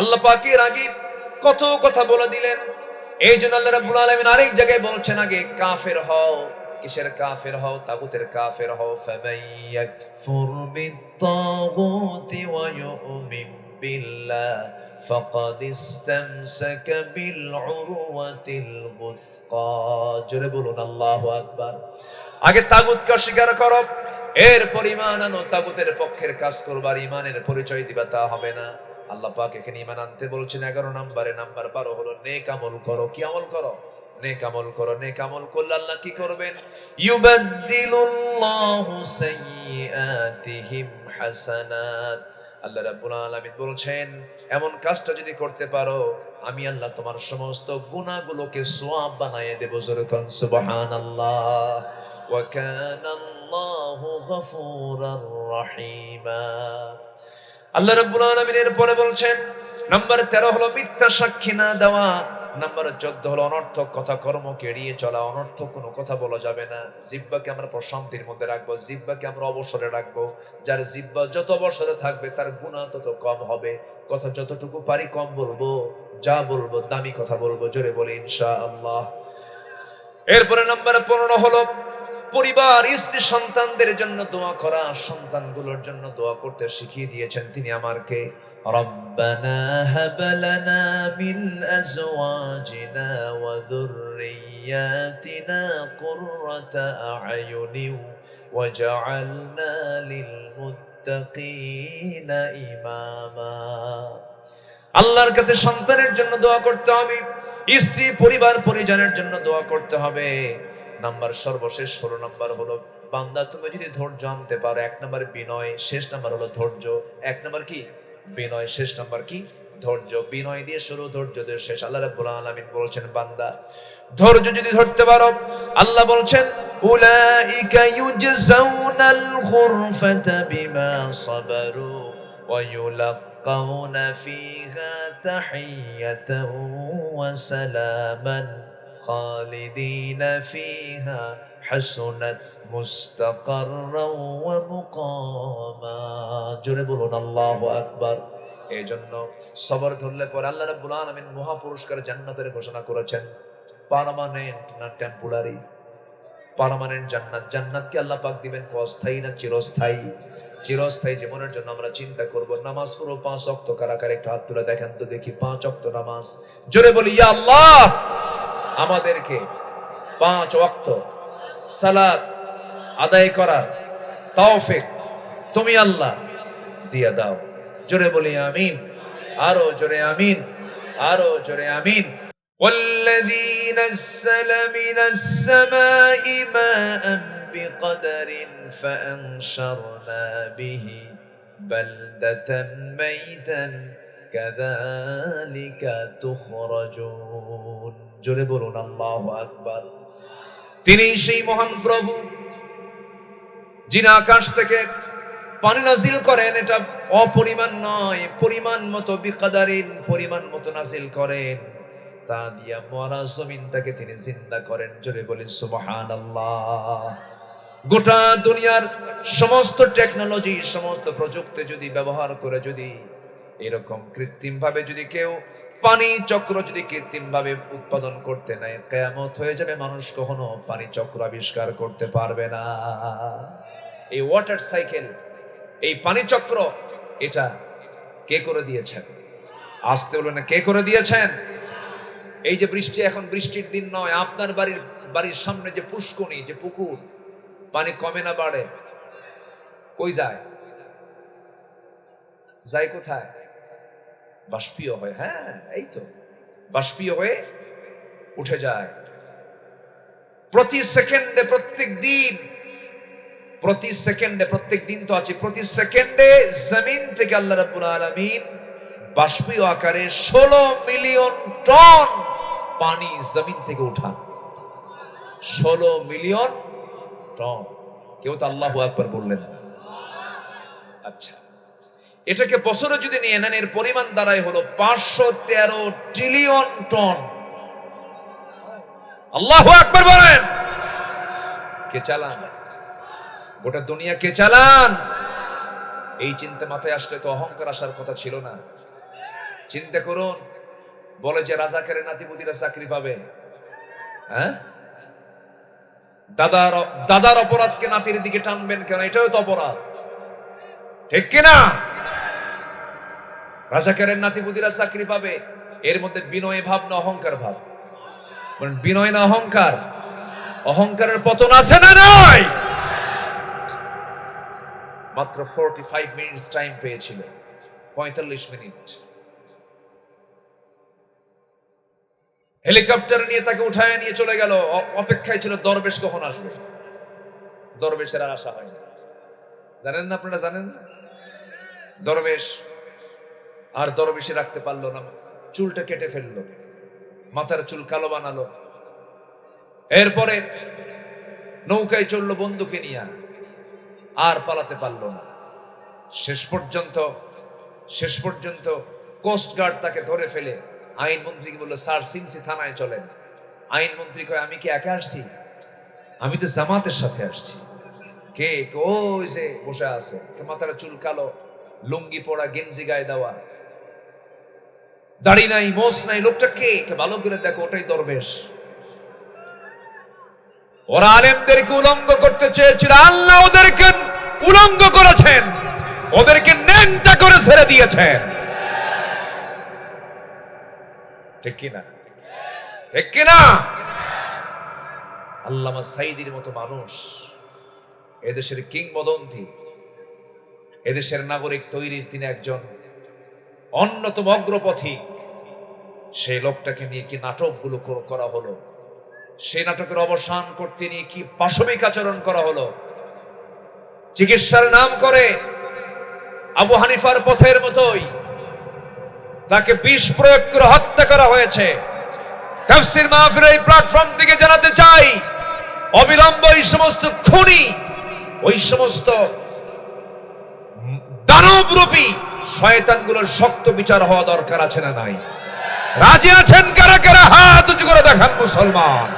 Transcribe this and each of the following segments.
আল্লাহ পাকের আগে কত কথা বলে দিলেন। এই জন্য আল্লাহ রাব্বুল আলামিন আরেক জায়গায় বলছেন, আগে কাফের হও। কিসের কাফের হও? তাগুতের কাফের হও। ফামাইয়াকফুর বিত-তাগুতি ওয়া ইউমিন বিল্লাহ ফাকাদ ইসতামসাকা বিল উরওয়াতিল গুসকা। জোরে বলুন আল্লাহু আকবার। আগে তাগুতকে অস্বীকার করো, এরপর ঈমান আনো। তাগুতের পক্ষের কাজ করবার ঈমানের পরিচয় দিবা, তা হবে না। আল্লাহ পাক এখানে ঈমান আনতে বলছেন 11 নম্বরে। নাম্বার 12 হলো নেক আমল করো। কি আমল করো? নেক আমল করো। নেক আমল করলে আল্লাহ কি করবেন? ইউবাদদিলুল্লাহু সাইয়্যাতিহিম হাসানাত। আল্লাহ রাব্বুল আলামিন বলছেন, এমন কাজটা যদি করতে পারো, আমি আল্লাহ তোমার সমস্ত গুনাহগুলোকে সওয়াব বানায়ে দেব। জোরে কোন সুবহানাল্লাহ। ওয়া কানাল্লাহু গফুরার রহিমা। আল্লাহ রাব্বুল আলামিন এর পরে বলছেন, নাম্বার 13 হলো মিথ্যা সাক্ষী না দেওয়া। নাম্বার 14 হলো অনর্থক কথা কর্মকে এড়িয়ে চলা। অনর্থক কোনো কথা বলা যাবে না। জিহ্বাকে আমরা প্রশান্তির মধ্যে রাখবো, জিহ্বাকে আমরা অবসরে রাখবো। যার জিহ্বা যত অবসরে থাকবে তার গুনাহ তত কম হবে। কথা যতটুকু পারি কম বলবো, যা বলবো দামি কথা বলবো। জোরে বলি ইনশাআল্লাহ। এরপরে নাম্বার 15 হলো পরিবার, স্ত্রী, সন্তানদের জন্য দোয়া করা। সন্তানগুলোর জন্য দোয়া করতে শিখিয়ে দিয়েছেন তিনি আমারকে। রব্বানা হাব লানা মিন আজওয়াজিনা ওয়া যুররিয়াতিনা কুররাতা আ'য়ুনি ওয়াজআলনা লিল মুত্তাকিনা ইমামা। আল্লাহর কাছে সন্তানের জন্য দোয়া করতে হবে, স্ত্রী, পরিবার, পরিজনের জন্য দোয়া করতে হবে। নাম্বার সর্বশেষ 16 নাম্বার হলো, বান্দা তুমি যদি ধৈর্য আনতে পারো। 1 নাম্বার বিনয়, শেষ নাম্বার হলো ধৈর্য। 1 নাম্বার কি? বিনয়, শেষ নাম্বার কি? ধৈর্য। বিনয় দিয়ে শুরু, ধৈর্য দিয়ে শেষ। আল্লাহ রাব্বুল আলামিন বলছেন, বান্দা ধৈর্য যদি ধরতে পারো, আল্লাহ বলছেন উলাইকা ইউজজাউনাল গুরফাতা বিমা সাবারু ওয়া ইউলাক্কাউনা ফিহা তাহিয়াতান ওয়া সালামান খালিদিনা ফিহা হাসুনাত মুস্তাকাররাও ওয়া মুকামা। জোরে বলুন আল্লাহু আকবার। এই জন্য সবর ধরলে পরে আল্লাহ রাব্বুল আলামিন মহা পুরস্কার জান্নাতের ঘোষণা করেছেন। পার্মানেন্ট না টেম্পোরারি? পার্মানেন্ট জান্নাত। জান্নাতকে আল্লাহ পাক দিবেন অস্থায়ী না চিরস্থায়ী? চিরস্থায়ী জীবনের জন্য আমরা চিন্তা করব। নামাজ পড়ো 5 ওয়াক্ত। কারা কারা একটু হাত তুলে দেখেন তো দেখি। 5 ওয়াক্ত নামাজ। জোরে বলি ইয়া আল্লাহ, আমাদেরকে 5 ওয়াক্ত সালাত আদায় করার তৌফিক তুমি আল্লাহ দিয়ে দাও। জোরে বলি আমিন। আরো জোরে আমিন, আরো জোরে আমিন। والذي نزل من السماء ماء بقدر فأنشرنا به بلدة ميتا كذلك تخرجون। জোরে বলুন আল্লাহু আকবার। তিনি সেই মহান প্রভু যিনি আকাশ থেকে পানি নাজিল করেন। এটা অপরিমাণ নয়, পরিমাণ মতো, বিকাদারিন, পরিমাণ মতো নাজিল করেন। তা দিয়া মরা জমিনটাকে তিনি জিন্দা করেন। জোরে বলেন সুবহানাল্লাহ। গোটা দুনিয়ার সমস্ত টেকনোলজি, সমস্ত প্রযুক্তি যদি ব্যবহার করে, যদি এরকম কৃত্রিম ভাবে যদি কেউ পানি চক্র যদি কৃত্রিম ভাবে উৎপাদন করতে নেয়, কিয়ামত হয়ে যাবে। মানুষ কখনো পানি চক্র আবিষ্কার করতে পারবে না। এই ওয়াটার সাইকেল, এই পানি চক্র, এটা কে করে দিয়েছেন? আসতে হলো না, কে করে দিয়েছেন? এই যে বৃষ্টি, এখন বৃষ্টির দিন নয়, আপনার বাড়ির সামনে যে পুষ্করণী, যে পুকুর, পানি কমে না বাড়ে? কই যায়? যায় কোথায়? বাষ্পীয় হয়। হ্যাঁ, এই তো বাষ্পীয় হয়ে উঠে যায়। প্রতি সেকেন্ডে, প্রত্যেক দিন, প্রতি সেকেন্ডে, প্রত্যেক দিন তো আছে, প্রতি সেকেন্ডে জমিন থেকে আল্লাহ রাব্বুল আলামিন বাষ্পীয় আকারে 16 মিলিয়ন টন পানি জমিন থেকে উঠান। 16 মিলিয়ন টন। কেউ তো আল্লাহু আকবার বললেন। আচ্ছা, এটাকে বছরে যদি নিয়ে নেন, এর পরিমাণ দাঁড়ায় হলো 513 ট্রিলিয়ন টন। আল্লাহু আকবার বলেন। কে চালান? গোটা দুনিয়া কে চালান? এই চিন্তা মাথায় আসলে তো অহংকার আসার কথা ছিল না। চিন্তা করুন, বলে যে রাজাকারের নাতিপুতিরা চাকরি পাবে। হ্যাঁ, দাদার অপরাধকে নাতির দিকে টানবেন কেন? এটাও তো অপরাধ, ঠিক কিনা? রাজাকারের নাতিপুতিরা চাকরি পাবে, এর মধ্যে বিনয় ভাব না অহংকার ভাব? বিনয় না অহংকার? অহংকারের পতন আছে না নাই? মাত্র 45 মিনিটস টাইম পেয়েছিল, 45 মিনিট। হেলিকপ্টার নিয়ে তাকে উঠায় নিয়ে চলে গেল। অপেক্ষায় ছিল দরবেশ কখন আসবে। দরবেশের আর আশা হয় না। জানেন না, আপনারা জানেন না? দরবেশ আর দরবেশে রাখতে পারলো না, চুলটা কেটে ফেললো, মাথার চুল কালো বানালো। এরপরে নৌকায় চললো বন্দুকে নিয়ে, আর পালাতে পারলো না। শেষ পর্যন্ত কোস্ট গার্ড তাকে ধরে ফেলে আইনমন্ত্রীকে বললো, স্যার সিনসি থানায় চলেন। আইনমন্ত্রী কয়, আমি কি একা আসছি? আমি তো জামাতের সাথে আসছি। কে? ওই যে বসে আছে, মাথার চুল কালো, লুঙ্গি পরা, গেঞ্জি গায়ে দেওয়া, দাড়ি নাই, মোছ নাই। লোকটা কে? ভালো করে দেখো, ওটাই দরবেশ। ওরা আলেমদেরকে উলঙ্গ করতে চেয়েছিল, আল্লাহ ওদেরকে উলঙ্গ করেছেন, ওদেরকে ন্যাংটা করে ছেড়ে দিয়েছেন, ঠিক কিনা? ঠিক কিনা? আল্লামা সাঈদীর মতো মানুষ, এদেশের কিংবদন্তি, এদেশের নাগরিক তৈরির তিনি একজন অন্যতম অগ্রপথিক। সেই লোকটাকে নিয়ে কি নাটকগুলো করা হলো, সেই নাটকের অবসান করতে নিয়ে কি পাশবিক আচরণ করা হলো। চিকিৎসার নাম করে আবু হানিফার পথের মতোই তাকে বিষ প্রয়োগ করে হত্যা করা হয়েছে। তাফসীর মাহফিলের এই প্ল্যাটফর্ম থেকে জানাতে চাই, অবিলম্বে ওই সমস্ত খুনি, ওই সমস্ত দানবরূপী শয়তানগুলোর শক্ত বিচার হওয়া দরকার আছে না নাই? রাজি আছেন কারা কারা? হাত উঁচু করে দেখান মুসলমান।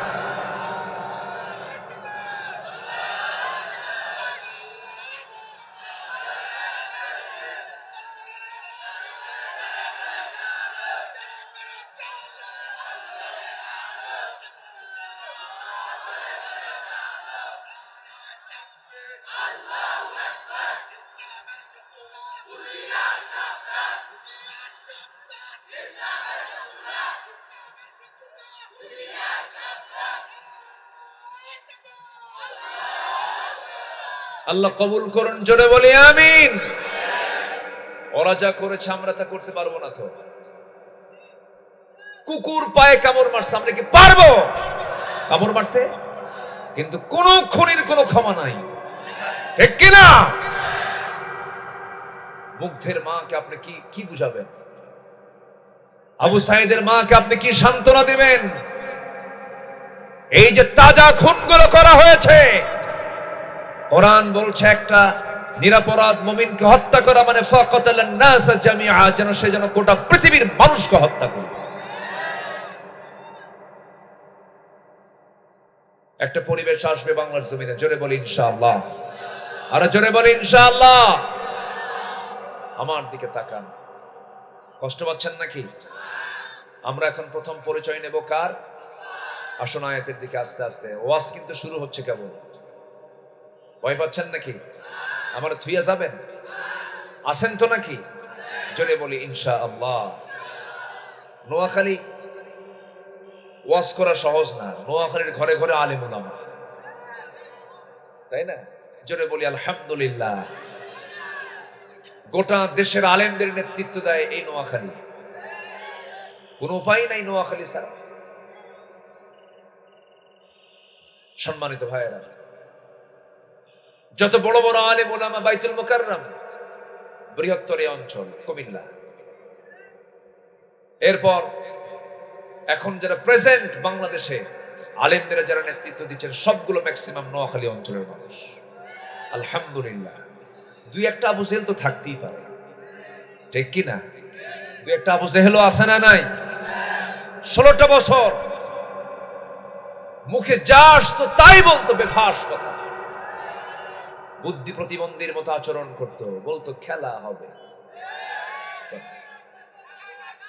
আল্লাহ কবুল করুন, জোরে বলি আমিন। ওরা যা করেছে আমরা তা করতে পারবো না তো? কুকুর পায়ে কামড় মারছে, আমরা কি পারবো কামড় মারতে? কিন্তু কোন খুনির কোনো ক্ষমা নাই, ঠিক কিনা? মুগ্ধের মাকে আপনি কি বুঝাবেন? আবু সাঈদের মাকে আপনি কি সান্ত্বনা দিবেন? এই যে তাজা খুনগুলো করা হয়েছে, কোরআন বলছে একটা নিরপরাধ মুমিনকে হত্যা করা মানে ফাকাতালান নাস জামিআ, যেন সে যেন গোটা পৃথিবীর মানুষকে হত্যা করে। একটা পরিবেশ আসবে বাংলার জমিনে, জোরে বলি ইনশাআল্লাহ। আর জোরে বলি ইনশাআল্লাহ। আমার দিকে তাকান, কষ্ট পাচ্ছেন নাকি? আমরা এখন প্রথম পরিচয় নেব কার? আসুন আয়াতের দিকে আস্তে আস্তে। ওয়াজ কিন্তু শুরু হচ্ছে কেবল। ভয় পাচ্ছেন নাকি? আমার থুইয়া যাবেন? আসেন তো নাকি? জোরে বলি ইনশাআল্লাহ। নোয়াখালী ওয়াজ করা সহজ না। নোয়াখালীর ঘরে ঘরে আলেম উলামা, তাই না? জোরে বলি আলহামদুলিল্লাহ। গোটা দেশের আলেমদের নেতৃত্ব দেয় এই নোয়াখালী। কোন উপায় নাই নোয়াখালী ছাড়া। সম্মানিত ভাইয়েরা, যত বড় বড় আলেম ওলামা বাইতুল মুকাররম, বৃহত্তর এই অঞ্চল কুমিল্লা, এরপর এখন যারা প্রেজেন্ট বাংলাদেশে আলেমদের যারা নেতৃত্ব দিচ্ছেন সবগুলো ম্যাক্সিমাম নোয়াখালী অঞ্চলের মানুষ। আলহামদুলিল্লাহ। দুই একটা আবু জেহেল তো থাকতেই পারে, ঠিক কিনা? দুই একটা আবু জেহেলও আছে না নাই? 16টা বছর মুখে যা আসতো তাই বলতো, বেফাস কথা, বুদ্ধি প্রতিবন্ধীর মতো আচরণ করতো, বলতো খেলা হবে।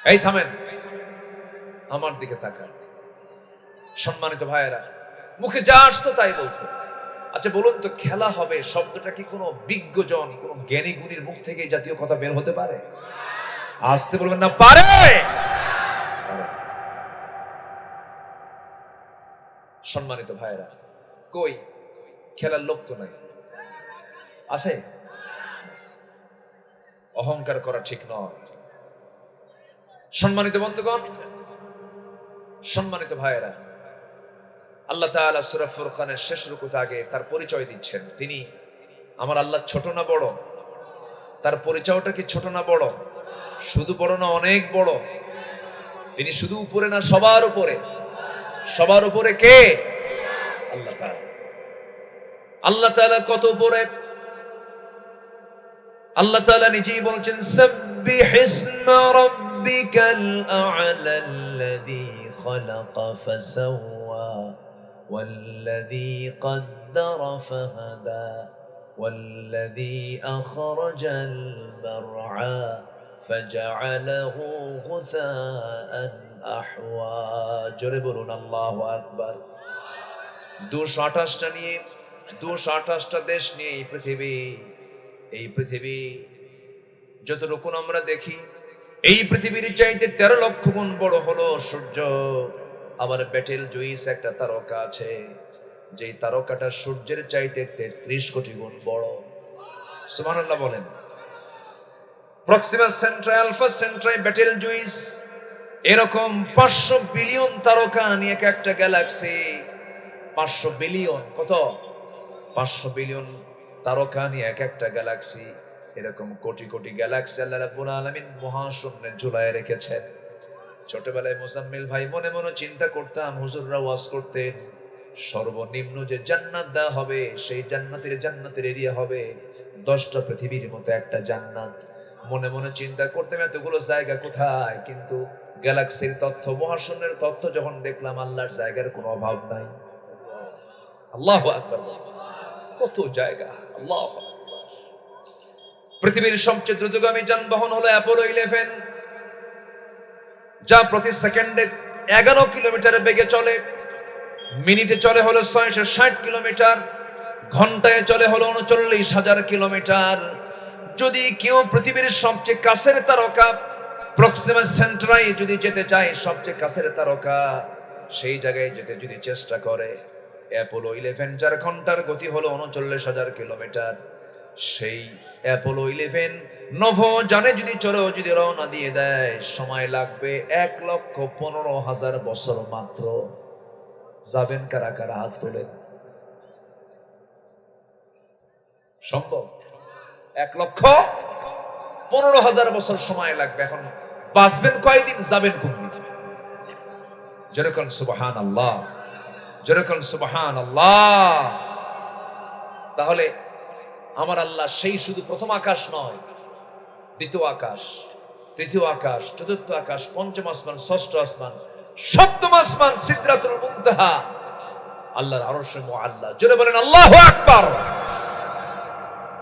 এই থামেন, আমার দিকে তাকান। সম্মানিত ভাইয়েরা, মুখে যা আসতো তাই বলতো। আচ্ছা বলুন তো, খেলা হবে শব্দটা কি কোনো বিজ্ঞজন, কোনো জ্ঞানী গুণীর মুখ থেকে এই জাতীয় কথা বের হতে পারে? আসতে বলবেন না, পারে। সম্মানিত ভাইয়েরা, কই খেলার লোক তো নাই, আছে? অহংকার করা ঠিক নয়। সম্মানিত বন্ধুগণ, সম্মানিত ভাইয়েরা, আল্লাহ তাআলা সূরা ফুরকানের শেষ রুকুতে আগে তার পরিচয় দিচ্ছেন। তিনি আমার আল্লাহ ছোট না বড়? তার পরিচয়টা কি ছোট না বড়? শুধু বড় না, অনেক বড়। তিনি শুধু উপরে না, সবার উপরে। সবার উপরে কে? আল্লাহ তাআলা। আল্লাহ তাআলা কত উপরে? আল্লাহ তাআলা নিজেই বলেছেন, সাব্বিহ ইসমা রাব্বিকাল আ'লা আল্লাযী খালাকা ফাসাওয়া ওয়াল্লাযী قدر فهدى والذي أخرج المرعى فجعله غثاء أحوى জোরে বলুন আল্লাহু আকবার। 228টা নিয়ে, 228টা দেশ নিয়ে এই পৃথিবী যতটুকু আমরা দেখি, এই পৃথিবীর চাইতে 13 লক্ষ গুণ বড় হলো সূর্য। আবার বেটেল জুইস একটা তারকা আছে, যে তারকাটা সূর্যের চাইতে 33 কোটি গুণ বড়। সুবহানাল্লাহ বলেন। Proxima Centauri, Alpha Centauri, Betelgeuse, এরকম 500 বিলিয়ন তারকা নিয়ে একটা গ্যালাক্সি। 500 বিলিয়ন, কত? 500 বিলিয়ন তারকা নিয়ে একটা গ্যালাক্সি। এরকম কোটি কোটি গ্যালাক্সি আল্লাহ রাব্বুল আলামিন মহাশূন্যে ঝুলায় রেখেছেন। ছোটবেলায় মুজাম্মিল ভাই মনে মনে চিন্তা করতাম, হুজুররা ওয়াজ করতেন, সর্বনিম্ন যে জান্নাত দেওয়া হবে, সেই জান্নাতের এরিয়া হবে 10টা পৃথিবীর মতো একটা জান্নাত। মনে মনে চিন্তা করতাম এতগুলো জায়গা কোথায়, কিন্তু গ্যালাক্সির তথ্য, মহাশূন্যের তথ্য যখন দেখলাম, আল্লাহর জায়গার কোনো অভাব নাই। আল্লাহু আকবার। কত জায়গা! আল্লাহু আকবার। পৃথিবীর সবচেয়ে দ্রুতগামী যানবাহন হলো অ্যাপোলো 11, যা প্রতি সেকেন্ডে 11 কিলোমিটার বেগে চলে। মিনিটে চলে হলো 660 কিলোমিটার, ঘন্টায় চলে হলো 39,000 কিলোমিটার। যদি কেউ পৃথিবীর সবচেয়ে কাছের তারকা প্রক্সিমা সেন্ট্রাই যদি যেতে চায়, সবচেয়ে কাছের তারকা, সেই জায়গায় যেতে যদি চেষ্টা করে, অ্যাপোলো 11 যার ঘন্টার গতি হলো 39,000 কিলোমিটার, সেই অ্যাপোলো 11 নভো জানে যদি চলো, যদি রওনা দিয়ে দেয়, সময় লাগবে 1,15,000 বছর মাত্র। যাবেন কারা কারা? হাত তোলেন। সম্ভব? 1,15,000 বছর সময় লাগবে। এখন বাঁচবেন কয়দিন, যাবেন কোন দিন? যেরকম সুবহানাল্লাহ, যেরকম সুবহানাল্লাহ। তাহলে আমার আল্লাহ সেই শুধু প্রথম আকাশ নয়, দ্বিতীয় আকাশ, তৃতীয় আকাশ, চতুর্থ আকাশ, পঞ্চম আসমান, ষষ্ঠ আসমান, সপ্তম আসমান, সিদরাতুল মুনতাহা, আল্লাহর আরশে মুআল্লা। জোরে বলেন আল্লাহু আকবার।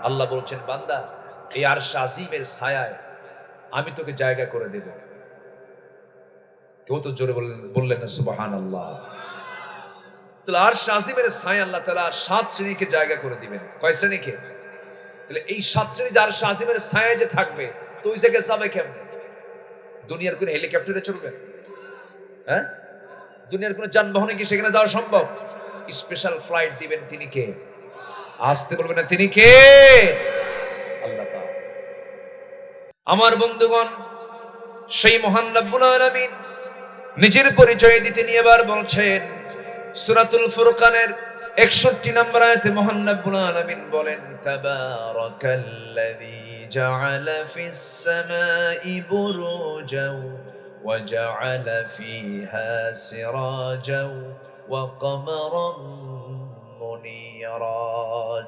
আল্লাহ বলছেন, বান্দা, এই আরশ আজিমের ছায়ায় আমি তোকে জায়গা করে দেব। কেউ তো জোরে বললেন না সুবহানাল্লাহ। তাহলে আরশ আজিমের ছায়া আল্লাহ তাআলা 7 শ্রেণীকে জায়গা করে দিবেন। কয় শ্রেণীকে? তাহলে এই 7 শ্রেণী যার আরশ আজিমের ছায়ায় যে থাকবে, তো ওই জায়গায় যাবে কেমনে? দুনিয়ার কোন হেলিকপ্টারে চলবে? হ্যাঁ? দুনিয়ার কোন যানবাহনে কি সেখানে যাওয়া সম্ভব? স্পেশাল ফ্লাইট দিবেন তিনি কে? আসতে বলবেন না, তিনি কে? আল্লাহ তাআলা। আমার বন্ধুগণ, সেই মহান রব্বুল আলামিন নিজের পরিচয় দিতে নিয়ে এবার বলছেন, সূরাতুল ফুরকানের 61 নম্বর আয়াতে মহান রব্বুল আলামিন বলেন, তাবারাকাল্লাযী জাআলা ফিস সামাই বুরুজাও ওয়া জাআলা ফিহা সিরাজাও ওয়া কমারাম মুনিরা।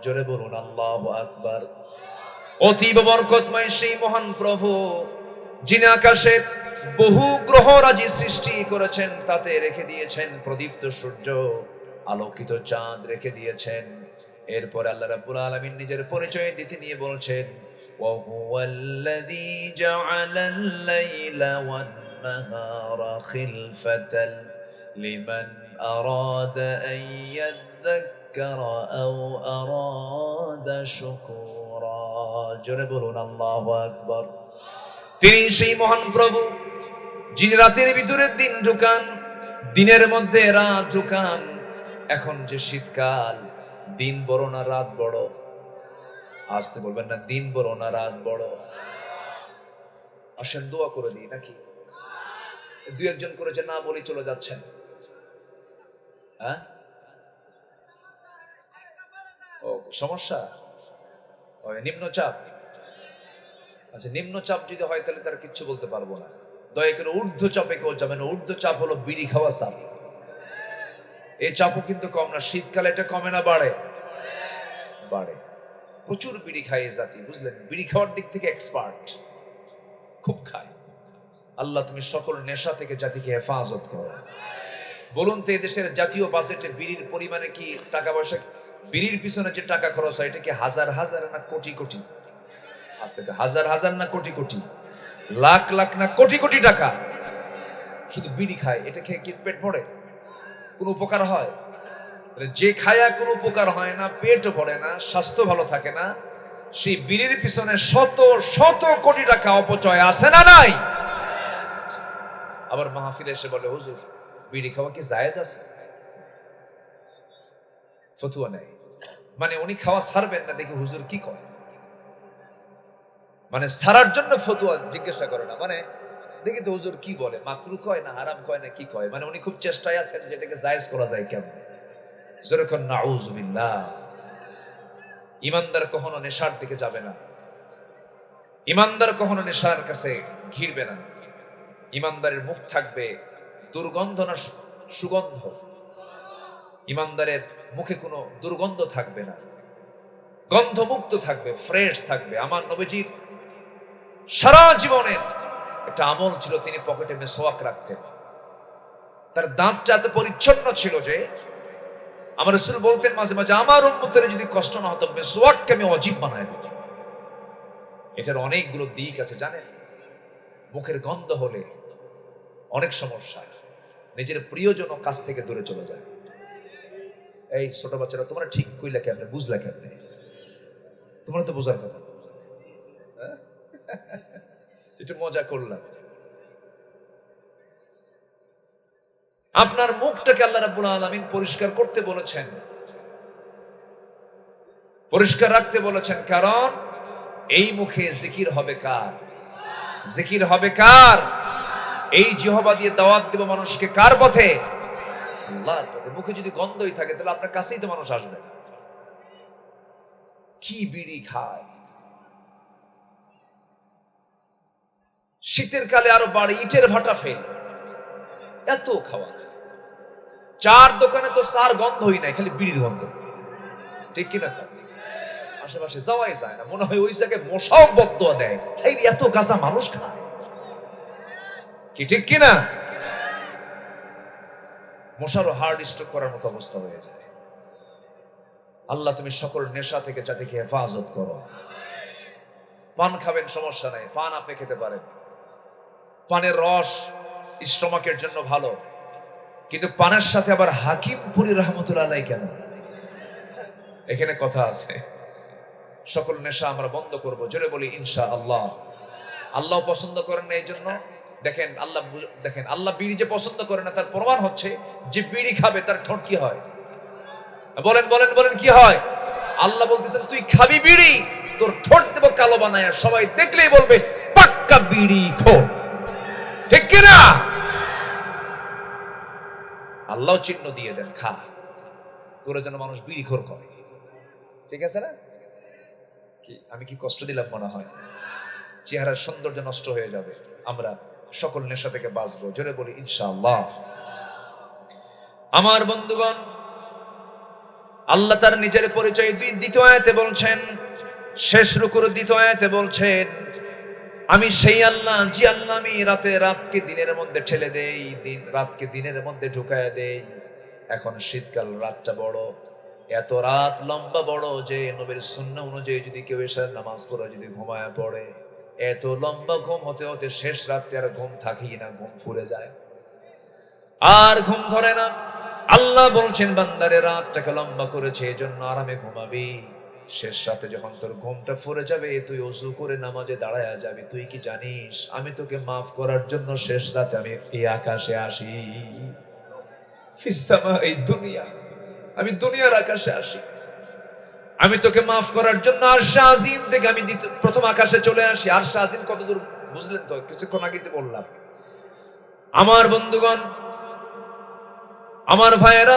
জোরে বলুন আল্লাহু আকবার। অতীব বরকতময় সেই মহান প্রভু, যিনি আকাশে বহু গ্রহরাজি সৃষ্টি করেছেন, তাতে রেখে দিয়েছেন প্রদীপ্ত সূর্য, আলোকিত চাঁদ রেখে দিয়েছেন। এরপর আল্লাহ রাব্বুল আলামিন নিজের পরিচয় দিতে নিয়ে বলছেন, وهو الذي جعل الليل والنهار خلفة لمن أراد أن يذكر أو أراد شكورا জোরে বলুন আল্লাহু আকবার। তিনি সেই মহান প্রভু যিনি রাতের ভিতরে দিন ঢুকান, দিনের মধ্যে রাত ঢুকান। এখন যে শীতকাল, দিন বড় না রাত বড়? আসতে বলবেন না, দিন বড় না রাত বড়? আসেন দোয়া করে দিই নাকি? দুই একজন করে যে না বলি চলে যাচ্ছেন। হ্যাঁ, ও সমস্যা নিম্নচাপ। আচ্ছা, নিম্নচাপ যদি হয় তাহলে তার কিচ্ছু বলতে পারবো না। দয়া করে ঊর্ধ্বচাপে কেউ যাবে না। ঊর্ধ্বচাপ হলো বিড়ি খাওয়া চাপ। এই চাপও কিন্তু কম না। শীতকালে এটা কমে না বাড়ে? বাড়ে। প্রচুর বিড়ি খায় এই জাতি, বুঝলেন? বিড়ি খাওয়ার দিক থেকে এক্সপার্ট, খুব খায়। আল্লাহ তুমি সকল নেশা থেকে জাতিকে হেফাজত করো। বলুন তো, এদেশের জাতীয় বাজেটে বিড়ির পরিমাণে কি টাকা পয়সা, বিড়ির পিছনে যে টাকা খরচ হয় এটা কি হাজার হাজার না কোটি কোটি? আজ থেকে হাজার হাজার না কোটি কোটি, লাখ লাখ না কোটি কোটি টাকা শুধু বিড়ি খায়। এটা খেয়ে কি পেট ভরে? কোন উপকার হয়? যে খায়া কোনো উপকার হয় না, পেটও ভরে না, স্বাস্থ্য ভালো থাকে না, সেই বিড়ির পিছনে শত শত কোটি টাকা অপচয় আছে না নাই? আবার মাহফিলে এসে বলে, হুজুর বিড়ি খাওয়া কি জায়েজ আছে? ফতুয়া নেই। মানে উনি খাওয়া ছাড়বেন না দেখি হুজুর কি কয়, মানে ছাড়ার জন্য ফতুয়া জিজ্ঞাসা করে না। মানে দেখি তো হুজুর কি বলে, মাকরু কয় না হারাম কয় না কি কয়। মানে উনি খুব চেষ্টায় আছেন যেটাকে জায়েজ করা যায় কেমন। যেরকম নাউজুবিল্লাহ। ইমানদার কখনো নেশার দিকে যাবে না। ইমানদার কখনো নেশার কাছে ঘিরবে না। ইমানদারের মুখ থাকবে দুর্গন্ধ না সুগন্ধ। ইমানদারের মুখে কোনো দুর্গন্ধ থাকবে না, গন্ধমুক্ত থাকবে, ফ্রেশ থাকবে। আমার নবীজির সারা জীবনের একটা আমল ছিল, তিনি পকেটে মেসওয়াক রাখতেন। তার দাঁতটা এত পরিচ্ছন্ন ছিল যে আমার রাসূল বলতেন মাঝে মাঝে, আমার উম্মতের যদি কষ্ট না হতো মেসওয়াককে আমি ওয়াজিব বানায় দিতাম। এটার অনেকগুলো দিক আছে জানেন। মুখের গন্ধ হলে অনেক সমস্যা, নিজের প্রিয়জন কাছ থেকে দূরে চলে যায়। এই ছোট বাচ্চারা, তোমরা ঠিক কইলা কেমনে, বুঝলা কেমনে? তোমরা তো বোঝার কথা। একটু মজা করলাম। আপনার মুখটাকে আল্লাহ রাব্বুল আলামিন পরিষ্কার করতে বলেছেন, পরিষ্কার রাখতে বলেছেন। কারণ এই মুখে জিকির হবে কার? জিকির হবে কার? এই জিহ্বা দিয়ে দাওয়াত দেব মানুষকে কার পথে? আল্লাহর পথে। মুখে যদি গন্ধই থাকে তাহলে আপনার কাছেই তো মানুষ আসবে। কি বিড়ি খায়! শীতের কালে আরো বাড়ি, ইটের ভাটা ফেল, এত খাওয়া। চার দোকানে তো চার গন্ধই নাই, খালি বিড়ির গন্ধ। ঠিক কিনা? আশেপাশে যাওয়াই যায় না, মনে হয় ওই জায়গায় মশাও বদদোয়া দেয়। এই এত গাঁজা মানুষ খায় কি? ঠিক কিনা? মশারও হার্ট স্ট্রোক করার মতো অবস্থা হয়ে যায়। আল্লাহ তুমি সকল নেশা থেকে জাতিকে হেফাজত করো। পান খাবেন, সমস্যা নাই, পান আপনি খেতে পারেন। পানের রস স্টমাকের জন্য ভালো, কিন্তু পানের সাথে আবার হাকিমপুরি রহমতুল্লাহ আলাইহি কেন? এখানে কথা আছে। সকল নেশা আমরা বন্ধ করব, জোরে বলি ইনশাআল্লাহ। আল্লাহ পছন্দ করেন না, এই জন্য দেখেন আল্লাহ বিড়ি যে পছন্দ করে না তার প্রমাণ হচ্ছে যে বিড়ি খাবে তার ঠোঁট কি হয়? বলেন বলেন বলেন, কি হয়? আল্লাহ বলতেছেন তুই খাবি বিড়ি, তোর ঠোঁট দেব কালো বানায়, সবাই দেখলেই বলবে পাক্কা বিড়ি খোর। ঠিক কিনা? আল্লাহ চিহ্ন দিয়ে দেন, খা, তোরা যেন মানুষ বিড়ি খোর করে। ঠিক আছে না? কি আমি কি কষ্ট দিলাম মনে হয়? চেহারার সৌন্দর্য নষ্ট হয়ে যাবে। আমরা সকল নেশা থেকে বাঁচবো, জোরে বলি ইনশাআল্লাহ। আমার বন্ধুগণ, আল্লাহ তার নিজের পরিচয় দ্বিতীয় আয়াতে বলছেন, শেষ রুকুর দ্বিতীয় আয়াতে বলছেন, আমি সেই আল্লাহ, যে আল্লাহ আমি রাতকে দিনের মধ্যে ঠেলে দেই, রাতকে দিনের মধ্যে ঢুকায় দেই। এখন শীতকাল, রাতটা বড়, এত রাত লম্বা বড় যে নবীর সুন্নাহ অনুযায়ী যদি কেউ এশার নামাজ পড়ে যদি ঘুমায় পড়ে, এত লম্বা ঘুম হতে হতে শেষ রাতে আর ঘুম থাকি না, ঘুম ফুরে যায়, আর ঘুম ধরে না। আল্লাহ বলছেন বান্দারে রাতটাকে লম্বা করেছে এজন্য আরামে ঘুমাবি, শেষ রাতে যখন তোর ঘুমটা ফুরে যাবে তুই ওযু করে নামাজে দাঁড়ায় যাবি। তুই কি জানিস আমি তোকে মাফ করার জন্য শেষ রাতে আমি এই আকাশে আসি, ফিসামা, এই দুনিয়া, আমি দুনিয়ার আকাশে আসি, আমি তোকে মাফ করার জন্য আরশে আজিম থেকে আমি প্রথম আকাশে চলে আসি। আরশে আজিম কত দূর বুঝলেন তো? কিছুক্ষণ আগে তো বললাম। আমার বন্ধুগণ, আমার ভাইয়েরা,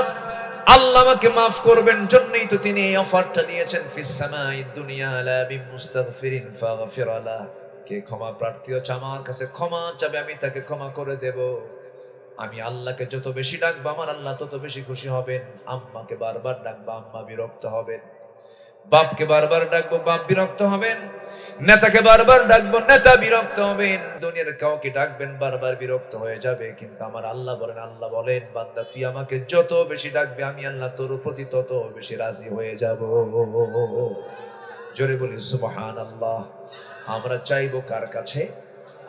আল্লাহ আমাকে মাফ করবেন জন্যই তো তিনি এই অফারটা দিয়েছেন, ফিস সামাই দুনিয়া লা বিমুস্তাগফিরিন ফাগফির লা। কে ক্ষমা প্রার্থী হচ্ছে আমার কাছে ক্ষমা চাবে, আমি তাকে ক্ষমা করে দেব। আমি আল্লাহকে যত বেশি ডাকবো আমার আল্লাহ তত বেশি খুশি হবেন। আম্মাকে বারবার ডাকবো, আম্মা বিরক্ত হবেন। বাপকে বারবার ডাকবো, বাপ বিরক্ত হবেন। নেতাকে বারবার ডাকবো, নেতা বিরক্ত হবেন। দুনিয়ার কাউকে ডাকবেন বারবার বিরক্ত হয়ে যাবে, কিন্তু আমার আল্লাহ বলেন, আল্লাহ বলেন বান্দা তুই আমাকে যত বেশি ডাকবে আমি আল্লাহ তোর প্রতি তত বেশি রাজি হয়ে যাব। জোরে বলি সুবহানাল্লাহ। আমরা চাইবো কার কাছে?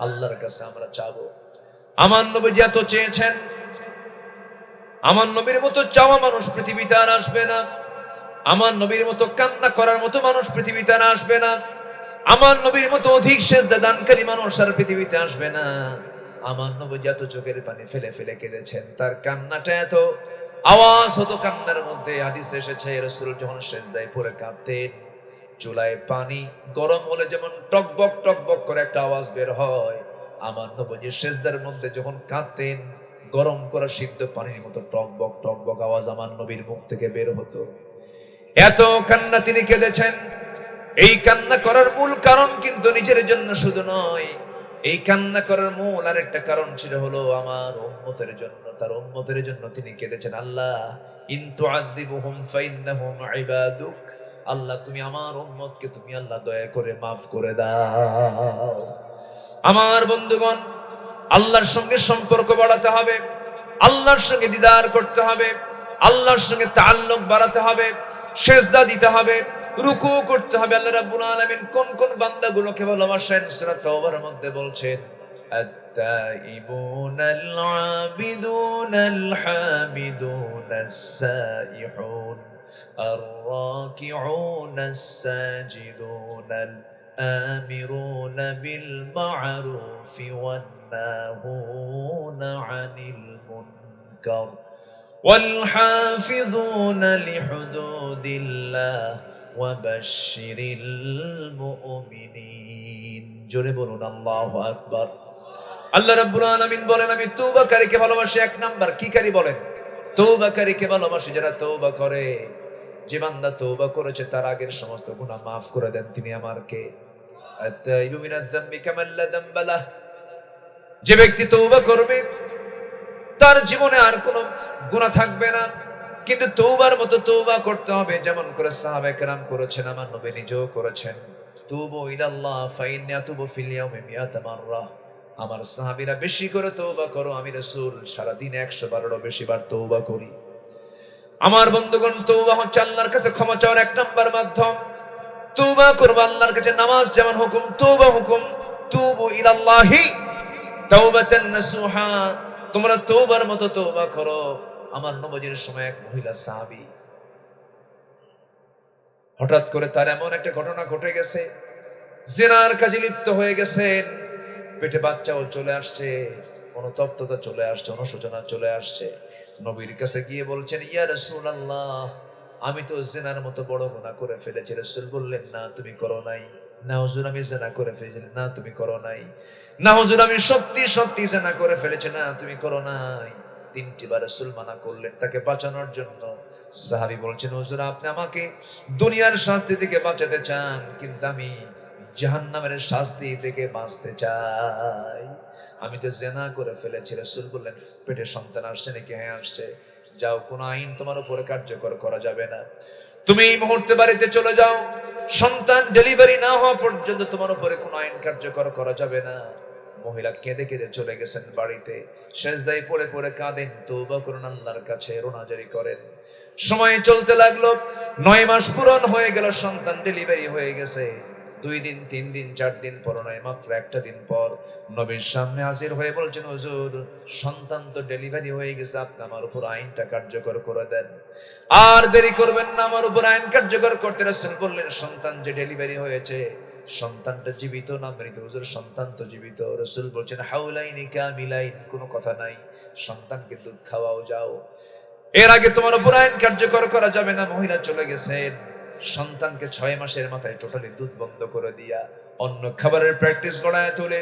আল্লাহর কাছে আমরা চাবো। আমার নবী এত চেয়েছেন, আমার নবীর মতো চাওয়া মানুষ পৃথিবীতে আর আসবে না। আমার নবীর মতো কান্না করার মতো মানুষ পৃথিবীতে আর আসবে না। আমার নবীর মতো অধিক সেজদা দানকারী মানুষ আর পৃথিবীতে আসবে না। আমার নবী যত চোখের পানি ফেলে ফেলে কেঁদেছেন, তার কান্নাটা এত আওয়াজ হতো কান্নার মধ্যে। হাদিসে এসেছে রাসূল যখন সেজদায় পড়ে কাঁদতেন, চুলায় পানি গরম হলে যেমন টকবক টকবক করে একটা আওয়াজ বের হয়, আমার নবী সেজদার মধ্যে যখন কাঁদতেন গরম করা সিদ্ধ পানির মতো টকবক টকবক আওয়াজ আমার নবীর মুখ থেকে বের হতো। এত কান্না তিনি কেঁদেছেন। এই কান্না করার মূল কারণ কিন্তু নিজের জন্য শুধু নয়, এই কান্না করার মূল আরেকটা কারণ ছিল হলো আমার উম্মতের জন্য। তার উম্মতের জন্য তিনি কেঁদেছেন, আল্লাহ ইন তুআযিবুহুম ফাইন্নাহুম ইবাদুক। আল্লাহ তুমি আমার উম্মতকে তুমি আল্লাহ দয়া করে মাফ করে দাও। আমার বন্ধুগণ, আল্লাহর সঙ্গে সম্পর্ক বাড়াতে হবে, আল্লাহর সঙ্গে দিদার করতে হবে, আল্লাহর সঙ্গে তাআল্লুক বাড়াতে হবে, সেজদা দিতে হবে, রুকু করতে হবে। আল্লাহ রাব্বুল আলামিন কোন কোন বান্দাগুলোকে ভালোবাসেন সূরা তাওবার মধ্যে বলছেন, আত-তাইবুনাল আবিদুনাল হামিদুনাস সাইহুন আর-রাকিউনাস সাজিদুনাল আমিরুনা বিল মা'রুফি ওয়ান নাহুনা আনিল মুনকার والحافظون لحدود الله وبشر المؤمنين। জোরে বলুন আল্লাহু আকবার। আল্লাহ রাব্বুল আলামিন বলেন আমি তওবাকারীকে ভালোবাসি। এক নাম্বার কি কারি বলেন? তওবাকারীকে ভালোবাসি, যারা তওবা করে। যে বান্দা তওবা করেছে তার আগের সমস্ত গুনাহ maaf করে দেন তিনি আমার কে? আত-তাইবু মিনাজ যামবি কামান লা যামবা লাহ। যে ব্যক্তি তওবা করবে তার জীবনে আর কোনো গুনাহ থাকবে না, কিন্তু তওবার মতো তওবা করতে হবে যেমন করে সাহাবায়ে কেরাম করেছেন, আমার নবী নিজেও করেছেন। তুবু ইলাল্লাহ ফাইন্নী আতুবু ফিল ইয়াউমি মিআতা মাররা। আমার সাহাবীরা বেশি করে তওবা করো, আমি রাসূল সারা দিন 100 বারেরও বেশি বার তওবা করি। আমার বন্ধুগণ, তওবা হচ্ছে আল্লাহর কাছে ক্ষমা চাওয়ার এক নাম্বার মাধ্যম। তওবা করব আল্লাহর কাছে, নামাজ যেমন হুকুম তওবা হুকুম। তুবু ইলাল্লাহি তাওবাতান নাসুহা। তোমরা তওবার মতো তওবা করো। আমার নবীর সময় এক মহিলা সাহাবী, হঠাৎ করে তার এমন একটা ঘটনা ঘটে গেছে, জিনার কাজে লিপ্ত হয়ে গেছেন, পেটে বাচ্চাও চলে আসছে, অনুতপ্ততা চলে আসছে, অনুশোচনা চলে আসছে। নবীর কাছে গিয়ে বলছেন, ইয়া রাসূলুল্লাহ আমি তো জিনার মতো বড় গুনাহ করে ফেলেছি। রাসূল বললেন, না তুমি করো নাই। না হুজুর আমি জিনা করে ফেলেছি। না তুমি করো নাই। না হুজুর আমি সত্যি সত্যি জিনা করে ফেলেছি। না তুমি করো নাই। 3টি বার রাসূল মানা করলেন তাকে বাঁচানোর জন্য। সাহাবী বলছেন, হুজুর আপনি আমাকে দুনিয়ার শাস্তি থেকে বাঁচাতে চান, কিন্তু আমি জাহান্নামের শাস্তি থেকে বাঁচতে চাই। আমি তো জিনা করে ফেলেছি। রাসূল বললেন, পেটে সন্তান আসছে নাকি? হ্যাঁ আসছে। যাও, কোন আইন তোমার উপরে কার্যকর করা যাবে না। তুমি এই মুহূর্তে বাড়িতে চলে যাও। সন্তান ডেলিভারি না হওয়া পর্যন্ত তোমার উপরে কোনো আইন কার্যকর করা যাবে না। মহিলা কেঁদে কেঁদে চলে গেছেন বাড়িতে, সেজদায় পড়ে পড়ে কাঁদেন, তওবা করুন, আল্লাহর কাছে রোনাজারি করেন। সময় চলতে লাগলো, 9 মাস পূরণ হয়ে গেল, সন্তান ডেলিভারি হয়ে গেছে। 2 দিন 3 দিন 4 দিন পর নয়, মাত্র একটা দিন পর নবীর সামনে হাজির হয়ে বলছেন, হুজুর সন্তান তো ডেলিভারি হয়ে গেছে, আপনি আমার উপর আইনটা কার্যকর করে দেন, আর দেরি করবেন না, আমার উপর আইন কার্যকর করতে। রাসূল বললেন, সন্তান যে ডেলিভারি হয়েছে সন্তানটা জীবিত না মৃত? হুজুর সন্তান তো জীবিত। রাসূল বলছেন, হাউলাইনি কামিলাইন, কোনো কথা নাই, সন্তানকে দুধ খাওয়াও যাও, এর আগে তোমার উপর আইন কার্যকর করা যাবে না। মহিলা চলে গেছেন, সন্তানকে 6 মাসের মাথায় টোটালি দুধ বন্ধ করে দিয়া অন্য খাবারের প্র্যাকটিস গড়ায় তোলে।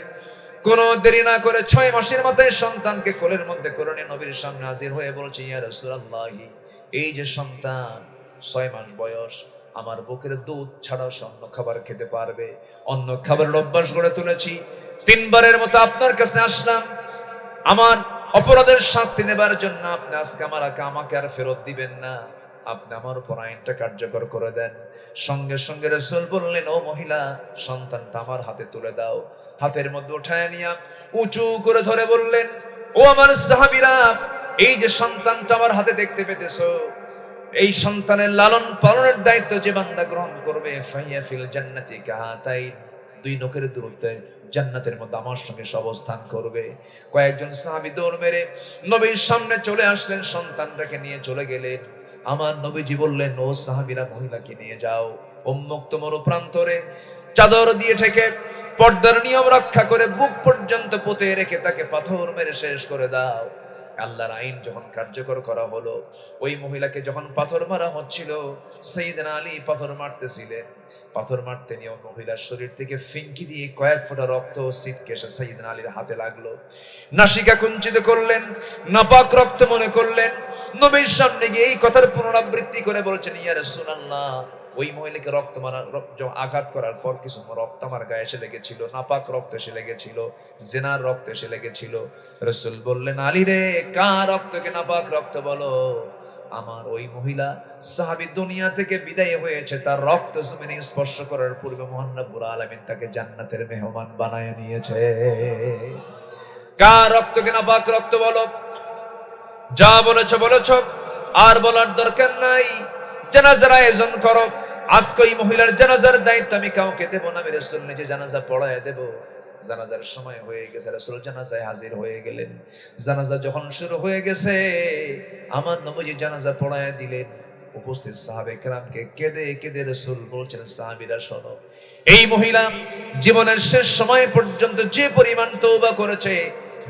কোনো দেরি না করে 6 মাসের মাথায় সন্তানকে কোলের মধ্যে করে নিয়ে নবীর সামনে হাজির হয়ে বলছে, ইয়া রাসূলুল্লাহ, এই যে সন্তান 6 মাস বয়স, আমার বুকের দুধ ছাড়া অন্য খাবার খেতে পারবে, অন্য খাবারের অভ্যাস গড়ে তুলেছি, 3 বারের মতো আপনার কাছে আসলাম, আমার অপরাধের শাস্তি নেবার জন্য। আপনি আজকে আমাকে আর ফেরত দিবেন না, আপনি আমার উপর আইনটা কার্যকর করে দেন। সঙ্গে সঙ্গে রাসূল বললেন, ও মহিলা, সন্তানটা আমার হাতে তুলে দাও। হাতের মধ্যে উঠায় নিয়া উঁচু করে ধরে বললেন, ও আমার সাহাবীরা, এই যে সন্তানটা আমার হাতে দেখতে পেতেছো, এই সন্তানের লালন পালনের দায়িত্ব যে বান্দা গ্রহণ করবে, ফাহিয়া ফিল জান্নাতি কাহাতাইন, 2 নখের দূরত্বে জান্নাতের মধ্যে আমার সঙ্গে অবস্থান করবে। কয়েকজন সাহাবী দৌড় মেরে নবীর সামনে চলে আসলেন, সন্তানটাকে নিয়ে চলে গেলেন। আমার নবীজি বললেন, ও সাহাবীরা, মহিলাকে নিয়ে যাও, উন্মুক্ত মরু প্রান্তরে চাদর দিয়ে ঢেকে পর্দার নিয়ম রক্ষা করে বুক পর্যন্ত পুঁতে রেখে তাকে পাথর মেরে শেষ করে দাও। আল্লাহর আইন যখন কার্যকর করা হলো, ওই মহিলাকে যখন পাথর মারা হচ্ছিল, সাইয়েদনা আলী পাথর মারতেছিলেন। পাথর মারতে নিয়ে মহিলার শরীর থেকে ফিনকি দিয়ে কয়েক ফোঁটা রক্ত ছিটকে এসে সাইয়েদনা আলীর হাতে লাগলো। নাসিকা কুঞ্চিত করলেন, নাপাক রক্ত মনে করলেন, নবীর সামনে গিয়ে এই কথার পুনরাবৃত্তি করে বলছেন, ইয়া রাসূলুল্লাহ, ওই মহিলাকে আঘাত করার পর কিছু রক্ত আমার গায়ে এসে লেগেছিল, নাপাক রক্ত এসে লেগেছিল, জেনার রক্ত এসে লেগেছিল। রাসূল বললেন, আলী রে, কার রক্তকে নাপাক রক্ত বলো? আমার ওই মহিলা সাহাবী দুনিয়া থেকে বিদায় হয়েছে, তার রক্ত জমিনে স্পর্শ করার পূর্বে মহান রব্বুল আলামিন তাকে জান্নাতের মেহমান বানায় নিয়েছে। কার রক্তকে নাপাক রক্ত বলো? যা বলেছো বলেছো, আর বলার দরকার নাই। জানাজার আয়োজন করো। আজকে এই মহিলার জানাজার দায়িত্ব আমি কাউকে দেব না, আমি রাসূল নিজে জানাজা পড়ায় দেব। জানাজার সময় হয়ে গেছে, রাসূল জানাজায় হাজির হয়ে গেলেন। জানাজা যখন শুরু হয়ে গেছে, আমার নবীজি জানাজা পড়ায় দিলেন। উপস্থিত সাহাবে কেরামকে কেঁদে কেঁদে রাসূল বলছেন, সাহাবীরা শোনো, এই মহিলা জীবনের শেষ সময় পর্যন্ত যে পরিমাণ তওবা করেছে,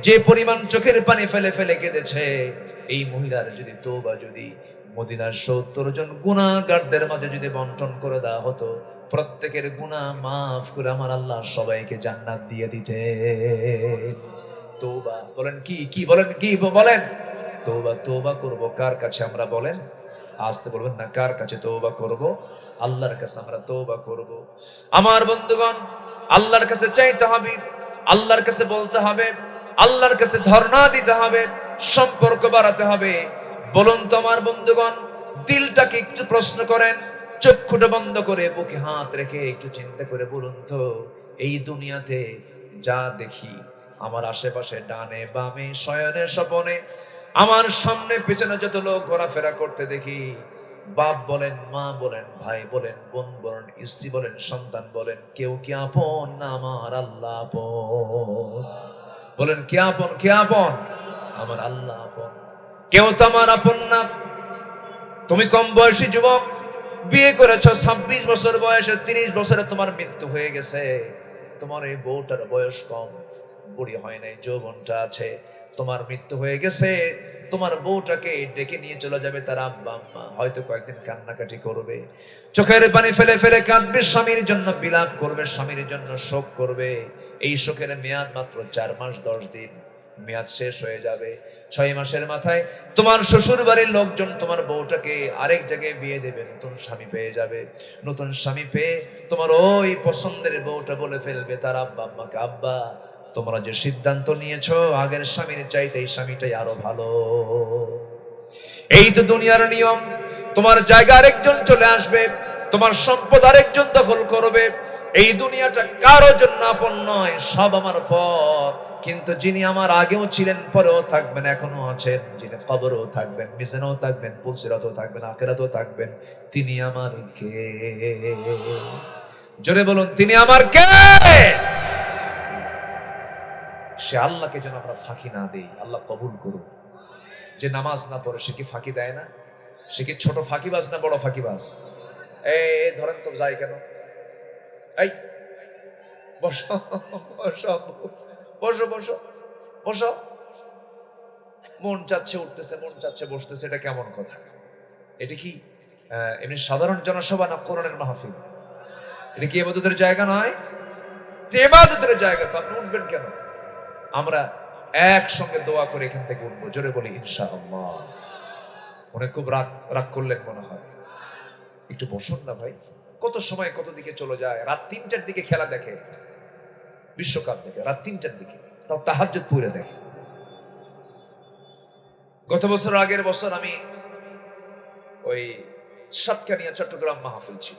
যে পরিমাণ চোখের পানি ফেলে ফেলে কেঁদেছে, এই মহিলার যদি তওবা যদি মদিনার 70 জন গুনাহগারদের মাঝে যদি বন্টন করে দেওয়া হতো, প্রত্যেকের গুনাহ মাফ করে আমার আল্লাহ সবাইকে জান্নাত দিয়ে দিতে। তওবা বলেন, কি বলেন, কি বলেন? তওবা করব কার কাছে? আমরা বলেন, আসতে বলবেন না, কার কাছে তওবা করব? আল্লাহর কাছে আমরা তওবা করব। আমার বন্ধুগণ, আল্লাহর কাছে চাইতে হবে, আল্লাহর কাছে বলতে হবে, আল্লাহর কাছে ধর্ণা দিতে হবে, সম্পর্ক বাড়াতে হবে। বলুন তো আমার বন্ধুগণ, দিলটাকে একটু প্রশ্ন করেন, চক্ষুটা বন্ধ করে বুকে হাত রেখে একটু চিন্তা করে বলুন তো, এই দুনিয়াতে যা দেখি, আমার আশেপাশে ডানে বামে শয়নে স্বপনে, আমার সামনে পেছনে যত লোক ঘোরাফেরা করতে দেখি, বাপ বলেন, মা বলেন, ভাই বলেন, বোন বলেন, স্ত্রী বলেন, সন্তান বলেন, কেউ কি আপন না আমার আল্লাহ আপন? বলেন, কে আপন? কে আপন? আমার আল্লাহ আপন। কেউ তো আমার আপন না। তুমি কম বয়সী যুবক, বিয়ে করেছো 26 বছর বয়সে, 30 বছরে তোমার মৃত্যু হয়ে গেছে। তোমার এই বউটার বয়স কম, বুড়ি হয় নাই, যৌবনটা আছে। তোমার মৃত্যু হয়ে গেছে, তোমার বউটাকে ডেকে নিয়ে চলে যাবে তার আব্বা আম্মা, হয়তো কয়েকদিন কান্নাকাটি করবে, চোখের পানি ফেলে ফেলে কাঁদবে, স্বামীর জন্য বিলাপ করবে, স্বামীর জন্য শোক করবে। এই শোকের মেয়াদ মাত্র 4 মাস 10 দিন, মেয়াদ শেষ হয়ে যাবে। 6 মাসের মাথায় তোমার শ্বশুর বাড়ির লোকজন তোমার বউটাকে আরেক জায়গায় বিয়ে দেবে, নতুন স্বামী পেয়ে যাবে। নতুন স্বামী পেয়ে তোমার ওই পছন্দের বউটা বলে ফেলবে তার আব্বা আম্মাকে, আব্বা, তোমরা যে সিদ্ধান্ত নিয়েছো আগের স্বামীর চাইতে এই স্বামীটাই আরো ভালো। এই তো দুনিয়ার নিয়ম। তোমার জায়গা আরেকজন চলে আসবে, তোমার সম্পদ আরেকজন দখল করবে, এই দুনিয়াটা কারো জন্য আপন নয়, সব আমার পর। কিন্তু যিনি আমার আগেও ছিলেন, পরেও থাকবেন, এখনো আছেন, যিনি কবরেও থাকবেন, মিজানেও থাকবেন, পুলসিরাতেও থাকবেন, আখিরাতেও থাকবেন, তিনি আমার কে? জোরে বলুন, তিনি আমার কে? সে আল্লাহকে যেন আমরা ফাঁকি না দেই। আল্লাহ কবুল করুন। যে নামাজ না পড়ে সে কি ফাঁকি দেয় না? সে কি ছোট ফাঁকিবাজ না বড় ফাঁকিবাজ? এই ধরেন তো, যাই কেন? এই বসো বসো বসো বসো বসো। মন চাচ্ছে উঠতেছে, মন চাচ্ছে বসতেছে, এটা কেমন কথা? এটা কি এমনি সাধারণ জনসভা না কোরআনের মাহফিল? এটা কি ইবাদতের জায়গা নয়? ইবাদতের জায়গা, তো আপনি উঠবেন কেন? আমরা একসঙ্গে দোয়া করে এখান থেকে উঠবো। জোরে বলি ইনশাআল্লাহ। মনে খুব রাগ রাগ করলেন মনে হয়। একটু বসুন না ভাই। কত সময় কত দিকে চলে যায়। রাত ৩টার দিকে খেলা দেখে, বিশ্বকাপ দেখে রাত ৩টার দিকে, তাও তাহাজ্জুদ পড়ে দেখে। গত বছর, আগের বছর আমি ওই সাতকানিয়া চট্টগ্রাম মাহফিল ছিল।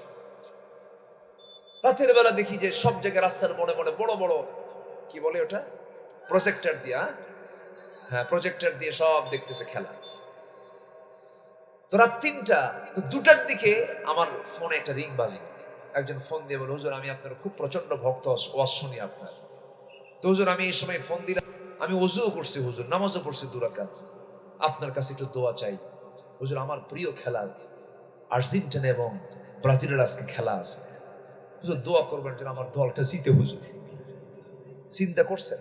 রাতের বেলা দেখি যে সব জায়গায় রাস্তার মোড়ে মোড়ে বড় বড়, কি বলে ওটা, প্রজেক্টর দিয়া, হ্যাঁ প্রজেক্টর দিয়ে সব দেখতেছে খেলা। তো রাত ৩টা, তো ২টার দিকে আমার ফোনে একটা রিং বাজলো। একজন ফোন দিয়ে বলে, হুজুর আমি আপনার খুব প্রচন্ড ভক্ত, ওয়াজ শুনি আপনার। তো হুজুর আমি এই সময় ফোন দিলাম, আমি ওযুও করছি হুজুর, নামাজও পড়ছি ২ রাকাত, আপনার কাছে একটু দোয়া চাই হুজুর। আমার প্রিয় খেলা আর্জেন্টিনা এবং ব্রাজিলের আজকে খেলা আছে, হুজুর দোয়া করবেন যেন আমার দলটা জিতে হুজুর। চিন্তা করছেন?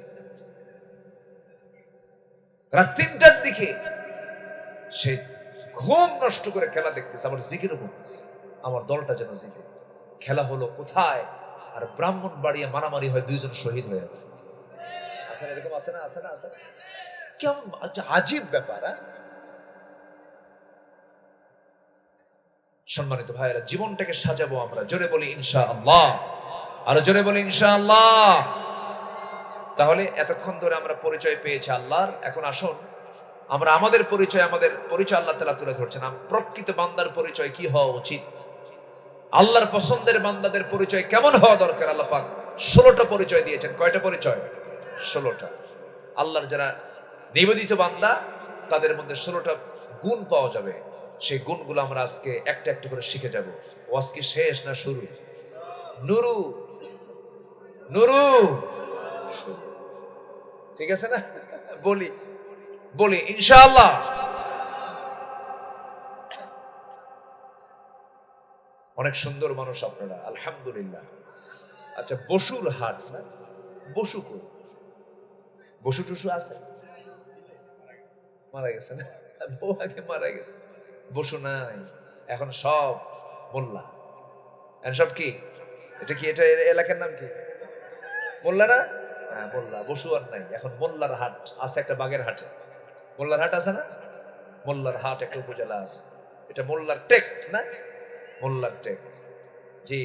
রাত ৩টার দিকে সে ঘুম নষ্ট করে খেলা দেখতেছে, আবার জিকিরও করতেছে আমার দলটা যেন জিতে। খেলা হলো কোথায়? আর ব্রাহ্মণবাড়িয়া মারামারি হয়, ২ জন শহীদ হয়ে যায়। আসলে এরকম আছে না? আছে না? আছে। কেমন আজীব ব্যাপার। সম্মানিত ভাইয়েরা, জীবনটাকে সাজাবো আমরা। জোরে বলি ইনশাআল্লাহ। আর জোরে বলি ইনশাআল্লাহ। তাহলে এতক্ষণ ধরে আমরা পরিচয় পেয়েছি আল্লাহর। এখন আসুন আমরা আমাদের পরিচয় আল্লাহ তাআলা তুলে ধরছেন। প্রকৃত বান্দার পরিচয় কি হওয়া উচিত, আল্লাহর পছন্দের বান্দাদের পরিচয় কেমন হওয়া দরকার, আল্লাহ পাক 16টা পরিচয় দিয়েছেন। কয়টা পরিচয়? 16টা। আল্লাহর যারা নিবেদিত বান্দা তাদের মধ্যে 16টা গুণ পাওয়া যাবে। সেই গুণগুলো আমরা আজকে একটা একটা করে শিখে যাব। ওয়াজ কি শেষ না শুরু? নুরু নুরু, ঠিক আছে না? বলি বলি ইনশাআল্লাহ। অনেক সুন্দর মানুষ আপনারা, আলহামদুলিল্লাহ। আচ্ছা, বসুর হাট না? বসু কই? বসু টসু আছে? মারা গেছে না? বউ আগে মারা গেছে, বসু নাই এখন, সব মোল্লা। এখন সব কি? এটা কি, এটা এলাকার নাম কি? মোল্লা না? হ্যাঁ মোল্লা। বসু আর নাই, এখন মোল্লার হাট আছে একটা বাগের হাটে। মোল্লার হাট আছে না? মোল্লার হাট একটা উপজেলা আছে, এটা মোল্লার টেক না? মোল্লার টেক। জি,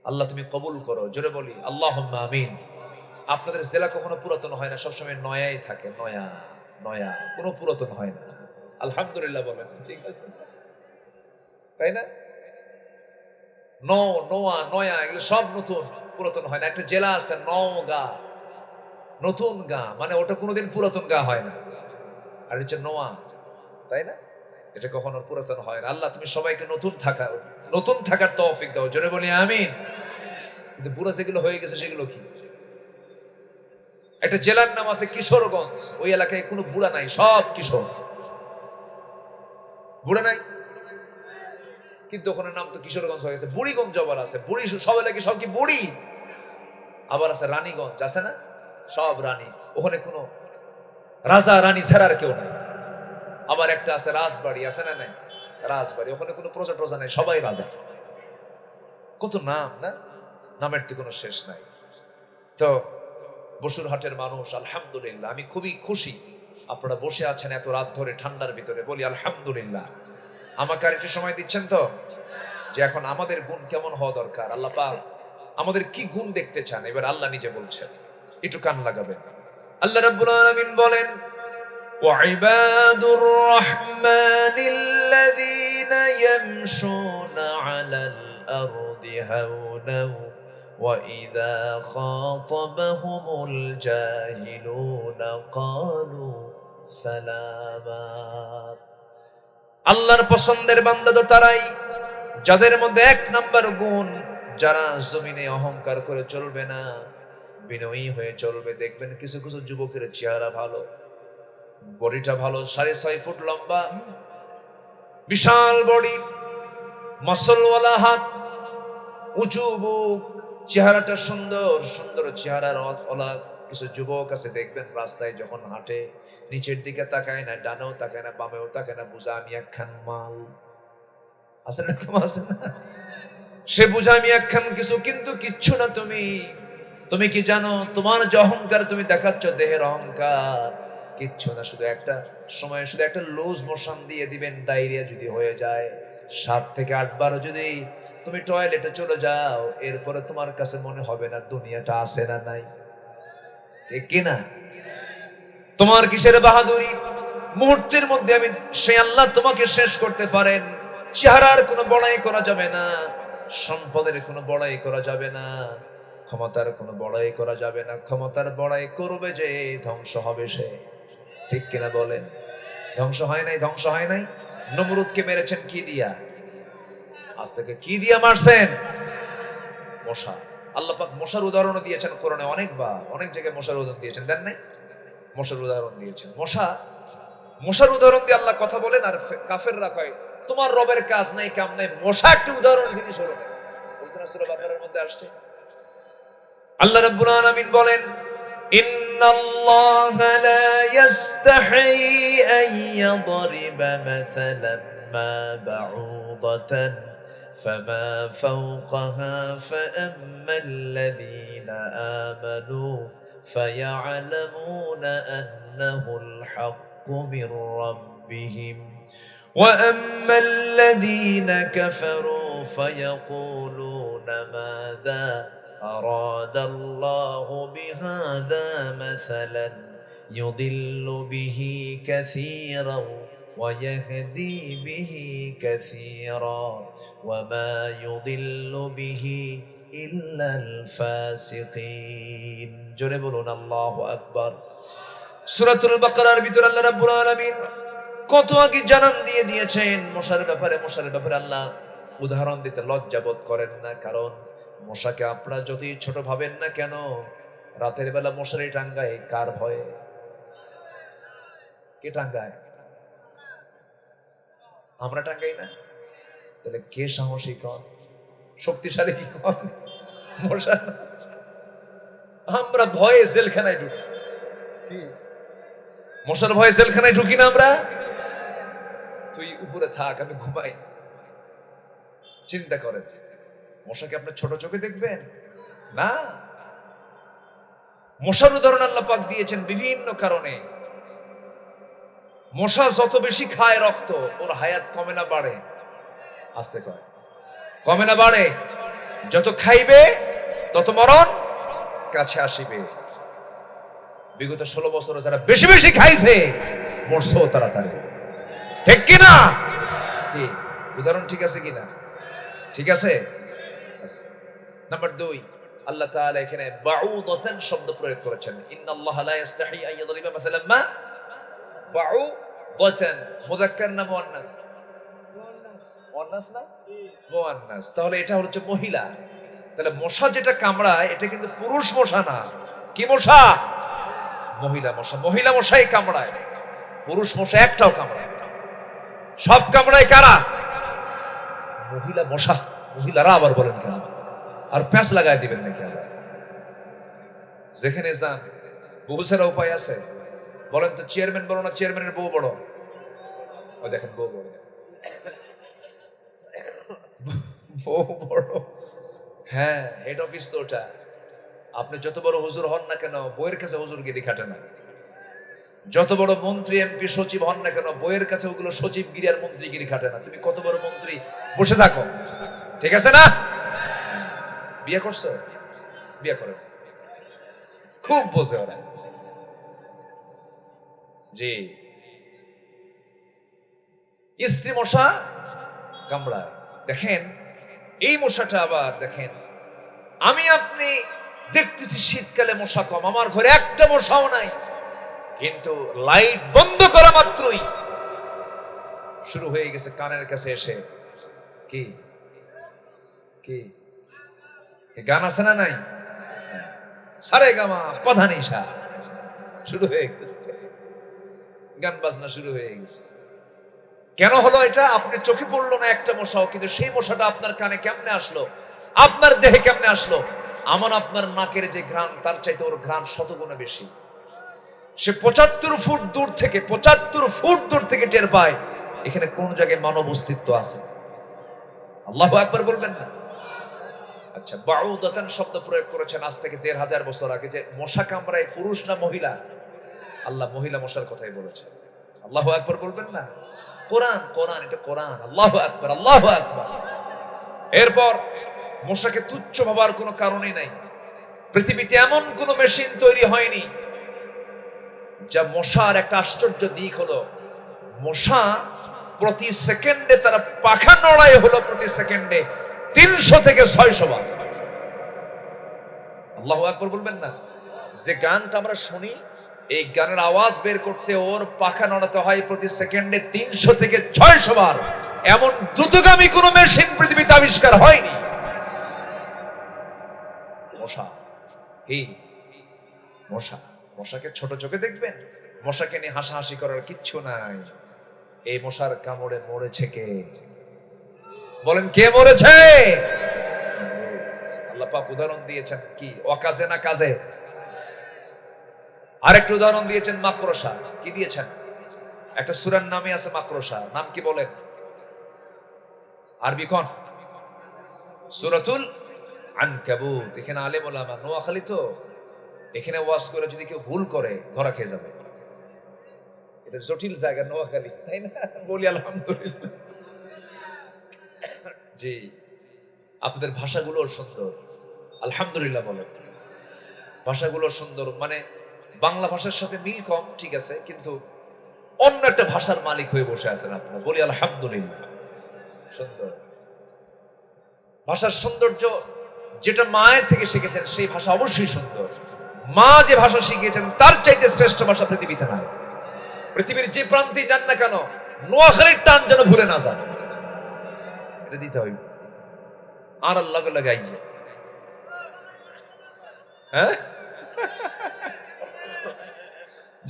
আল্লাহ তুমি কবুল করো। জোরে বলি আল্লাহুম্মা আমিন। আপনাদের জেলা কখনো পুরাতন হয় না, সবসময় নয়াই থাকে। নয়া নয়া, কোনো পুরাতন হয় না। আলহামদুলিল্লাহ বলেন, ঠিক আছে তাই না? নোয়া নয়া এগুলো সব নতুন, পুরাতন হয় না। একটা জেলা আছে নওগাঁ, নতুন গা, মানে ওটা কোনোদিন পুরাতন গা হয় না। আর হচ্ছে নোয়া, তাই না? এটা কখনো পুরাতন হয় না। আল্লাহ তুমি সবাইকে নতুন থাকার তৌফিক দাও। জোরে বলি আমিন। কিন্তু বুড়া যেগুলো হয়ে গেছে সেগুলো কি? একটা জেলার নাম আছে কিশোরগঞ্জ, ওই এলাকায় কোনো বুড়া নাই, সব কিশোর। বুড়া নাই, কিন্তু ওখানে নাম তো কিশোরগঞ্জ হয়ে গেছে। বুড়িগঞ্জ আবার আছে, বুড়ি সব এলাকায় সব কি বুড়ি। আবার আছে রানীগঞ্জ, আছে না? সব রানী, ওখানে কোনো রাজা রানী ছাড়ার কেউ নাই। আবার একটা আছে রাজবাড়ি, আছে না? নাই রাজবাড়ি, ওখানে কোনো প্রজা ট্রজা নাই, সবাই রাজা। কত নাম না, নামের তো কোনো শেষ নাই। তো বসুরহাটের মানুষ, আলহামদুলিল্লাহ, আমি খুবই খুশি আপনারা বসে আছেন এত রাত ধরে ঠান্ডার ভিতরে। বলি আলহামদুলিল্লাহ। আমাকে আর একটু সময় দিচ্ছেন তো, যে এখন আমাদের গুণ কেমন হওয়া দরকার, আল্লাহ পাক আমাদের কি গুণ দেখতে চান, এবার আল্লাহ নিজে বলছেন, একটু কান লাগাবেন। আল্লাহ রাব্বুল আলামিন বলেন, ওয়াইবাদুর রহমানিল্লাযীনা ইয়ামশুনা আলাল الأرض هونا وإذا خاطبهم الجاهلون قالوا سلاما আল্লাহর পছন্দের বান্দা তো তারাই যাদের মধ্যে এক নাম্বার গুণ, যারা জমিনে অহংকার করে চলবে না, বিনয়ী হয়ে চলবে। দেখবেন কিছু কিছু যুবকের চেহারা ভালো, বডিটা ভালো, 6.5 ফুট লম্বা, বিশাল বডি, মাসলওয়ালা হাত, উঁচু বুক, চেহারাটা সুন্দর সুন্দর চেহারার ওলা কিছু যুবক আছে, দেখবেন রাস্তায় যখন হাঁটে নিচের দিকে তাকায় না, ডানেও তাকায় না, বামেও তাকায় না, বুঝা আমি একখান মাল। আছে না, কেমন আছে না? সে বুঝা আমি একখান কিছু, কিন্তু কিচ্ছু না। তুমি কি জানো তোমার যে অহংকার তুমি দেখাচ্ছ, দেহের অহংকার, কিচ্ছু না। শুধু একটা সময় শুধু একটা লুজ মোশন দিয়ে দিবেন, ডায়রিয়া যদি হয়ে যায়, 7 থেকে 8 বার যদি তুমি টয়লেটে চলে যাও, এরপরে তোমার কাছে মনে হবে না দুনিয়াটা আছে না নাই, ঠিক কিনা? তোমার কিসের বাহাদুরি? মুহূর্তের মধ্যে আমি সেই আল্লাহ তোমাকে শেষ করতে পারেন। চেহারার কোনো বড়াই করা যাবে না, সম্পদের কোনো বড়াই করা যাবে না, ক্ষমতার কোনো বড়াই করা যাবে না। ক্ষমতার বড়াই করবে যে ধ্বংস হবে সে, ঠিক কিনা বলেন? ধ্বংস হয় নাই, ধ্বংস হয় নাই। নমরুদকে মেরেছেন কি দিয়া? আজ থেকে কি দিয়া মারছেন? মশা। আল্লাহ পাক মশার উদাহরণ দিয়েছেন কোরআনে অনেকবার, অনেক জায়গায় মশার উদাহরণ দিয়েছেন, দেন নাই? মশার উদাহরণ দিয়েছেন। মশার উদাহরণ দিয়ে আল্লাহ কথা বলেন, আর কাফেররা কয় তোমার রবের কাজ নাই, কাম নাই, মশা একটা উদাহরণ জিনিস হলো না। সূরা বাকারার মধ্যে আসছে, আল্লাহ রাব্বুল আলামিন বলেন, ইন্নাল্লাহা লা ইস্তাহি আন ইয়াদরিবা মাসালান মা বাউদাতান ফামা ফাওকাহা ফাআম্মাল্লাযীনা আমানু ফায়া'লামুনা আন্নাহুল হাক্কু মির রাব্বিহিম وأما الذين كفروا فيقولون ماذا أراد الله بهذا مثلا يضل به كثيرا ويهدي به كثيرا وما يضل به إلا الفاسقين جربون الله أكبر سورة البقرة ভিতর আল্লাহ রাব্বুল আলামিন কত আগে জানান দিয়ে দিয়েছেন মশার ব্যাপারে। মশার ব্যাপারে আল্লাহ উদাহরণ দিতে লজ্জা বোধ করেন না, কারণ মশাকে আপনারা যতই ছোট ভাবেন না কেন, রাতের বেলা মশারি টাঙ্গায় কার ভয়ে? কে টাঙ্গায়? আমরা টাঙ্গাই না? তাহলে কে সাহসী কন, শক্তিশালী কি কন? মশা। আমরা ভয়ে জেলখানায় ঢুকি, মশার ভয়ে জেলখানায় ঢুকি না আমরা? তুই উপরে থাক, আমি ঘুমাই। চিন্তা করেন, মশাকে আপনি ছোট চোখে দেখবেন না? মশার উদাহরণ আল্লাহ পাক দিয়েছেন বিভিন্ন কারণে। মশা যত বেশি খায় রক্ত, ওর হায়াত কমে না বাড়ে? আস্তে কয়, কমে না বাড়ে? যত খাইবে তত মরণ কাছে আসিবে। বিগত 16 বছরে যারা বেশি বেশি খাইছে মরছেও তাড়াতাড়ি, ঠিক কিনা? কি উদাহরণ ঠিক আছে কিনা? ঠিক আছে। নাম্বার 2, আল্লাহ তাআলা এখানে বাউদাতান শব্দ প্রয়োগ করেছেন। ইন্নাল্লাহা লা ইস্তাহি আন ইয়াদরিবা মাসালান মা বাউদাতান, মুযাক্কার না মুয়ান্নাস? মুয়ান্নাস না? মুয়ান্নাস। তাহলে এটা হচ্ছে মহিলা। তাহলে মশা যেটা কামড়ায় এটা কিন্তু পুরুষ মশা না। কি মশা? মহিলা মশা। মহিলা মশাই কামড়ায়, পুরুষ মশা একটাও কামড়ায়। সব কামড়ায় কারা? মহিলা মশা। মহিলারা আবার বলেন কেন? আর প্যাঁচ লাগায় দিবেন নাকি? আবার যেখানে যান বহু সারা উপায় আছে। বলেন তো, চেয়ারম্যান বড় না চেয়ারম্যানের বউ বড়? ওই দেখেন বউ বড়, বউ বড়। হ্যাঁ, হেড অফিস তো ওটা। আপনি যত বড় হুজুর হন না কেন, বইয়ের কাছে হুজুরগিরি খাটে না। যত বড় মন্ত্রী, এমপি, সচিব হন না কেন, বইয়ের কাছে ওগুলো সচিবগিরি আর মন্ত্রীগিরি খাটে না। তুমি কত বড় মন্ত্রী, বসে থাকো, ঠিক আছে না? বিয়ে করছো? বিয়ে করো। খুব বোঝে ওরা। জি, স্ত্রী মশা কামড়ায়। দেখেন এই মশাটা আবার দেখেন, আমি আপনি দেখতেছি শীতকালে মশা কম, আমার ঘরে একটা মশাও নাই, কিন্তু লাইট বন্ধ করা মাত্রই শুরু হয়ে গেছে কানের কাছে এসে কি কি গান আছে না নাই, সারে গামা পধানিসা শুরু হয়ে গেছে, গান বাজনা শুরু হয়ে গেছে। কেন হলো এটা? আপনার চোখে পড়লো না একটা মশাও, কিন্তু সেই মশাটা আপনার কানে কেমনে আসলো, আপনার দেহে কেমনে আসলো? আমার আপনার নাকের যে ঘ্রাণ, তার চাইতে ওর ঘ্রাণ শতগুণে বেশি। সে 75 ফুট দূর থেকে টের পায় এখানে কোন জায়গায় মানব অস্তিত্ব আছে। আল্লাহু আকবার বলবেন না? আচ্ছা, বাউদাতান শব্দ প্রয়োগ করেছেন আজ থেকে 1500 বছর আগে, যে মশা কামড়ায় পুরুষ না মহিলা? আল্লাহ মহিলা মশার কথাই বলেছেন। আল্লাহু আকবার বলবেন না? কোরআন, এটা কোরআন। আল্লাহু আকবার, আল্লাহু আকবার। এরপর মশাকে তুচ্ছ ভাবার কোনো কারণই নাই। পৃথিবীতে এমন কোন মেশিন তৈরি হয়নি যা মশার একটা আশ্চর্য দিক হলো, মশা প্রতি সেকেন্ডে তারা পাখা নড়াই হলো প্রতি সেকেন্ডে 300 থেকে 600 বার। আল্লাহু আকবার বলবেন না? যে গানটা আমরা শুনি, এই গানের আওয়াজ বের করতে ওর পাখা নড়াতে হয় প্রতি সেকেন্ডে 300 থেকে 600 বার। এমন দ্রুতগামী কোন মেশিন পৃথিবীতে আবিষ্কার হয়নি। মশা কি? মশাকে ছোট চোখে দেখবেন? মশাকে নিয়ে হাসাহাসি করার কিচ্ছু নাই। এই মশার কামড়ে মরেছে কে? বলেন, কে মরেছে? আল্লাহ পাক উদাহরণ দিয়েছেন কি? অকাজে না কাজে? আরেকটা উদাহরণ দিয়েছেন মাকড়সা। কি দিয়েছেন? একটা সূরার নামে আছে মাকড়সা, নাম কি বলেন? আরবি কোন? সূরাতুল আনকাবুত। এখানে আলেম ওলামা, নোয়াখালী তো, এখানে ওয়াজ করে যদি কেউ ভুল করে ধরা খেয়ে যাবে। এটা জটিল জায়গা নোয়াখালী, তাই না? বলি আলহামদুলিল্লাহ। জি, আপনাদের ভাষাগুলো সুন্দর, আলহামদুলিল্লাহ বলেন। ভাষাগুলো সুন্দর, মানে বাংলা ভাষার সাথে মিল কম, ঠিক আছে, কিন্তু অন্য একটা ভাষার মালিক হয়ে বসে আছেন আপনারা। বলি আলহামদুলিল্লাহ। সুন্দর ভাষার সৌন্দর্য, যেটা মায়ের থেকে শিখেছেন সেই ভাষা অবশ্যই সুন্দর। মা যে ভাষা শিখিয়েছেন তার চাইতে শ্রেষ্ঠ ভাষা পৃথিবীতে নাই। পৃথিবীর যে প্রান্তে যান না কেন, নোয়াখালীর টান যেন ভুলে না যান, এটা দিতে হইবে। আর আল্লাহ লাগাই, হ্যাঁ,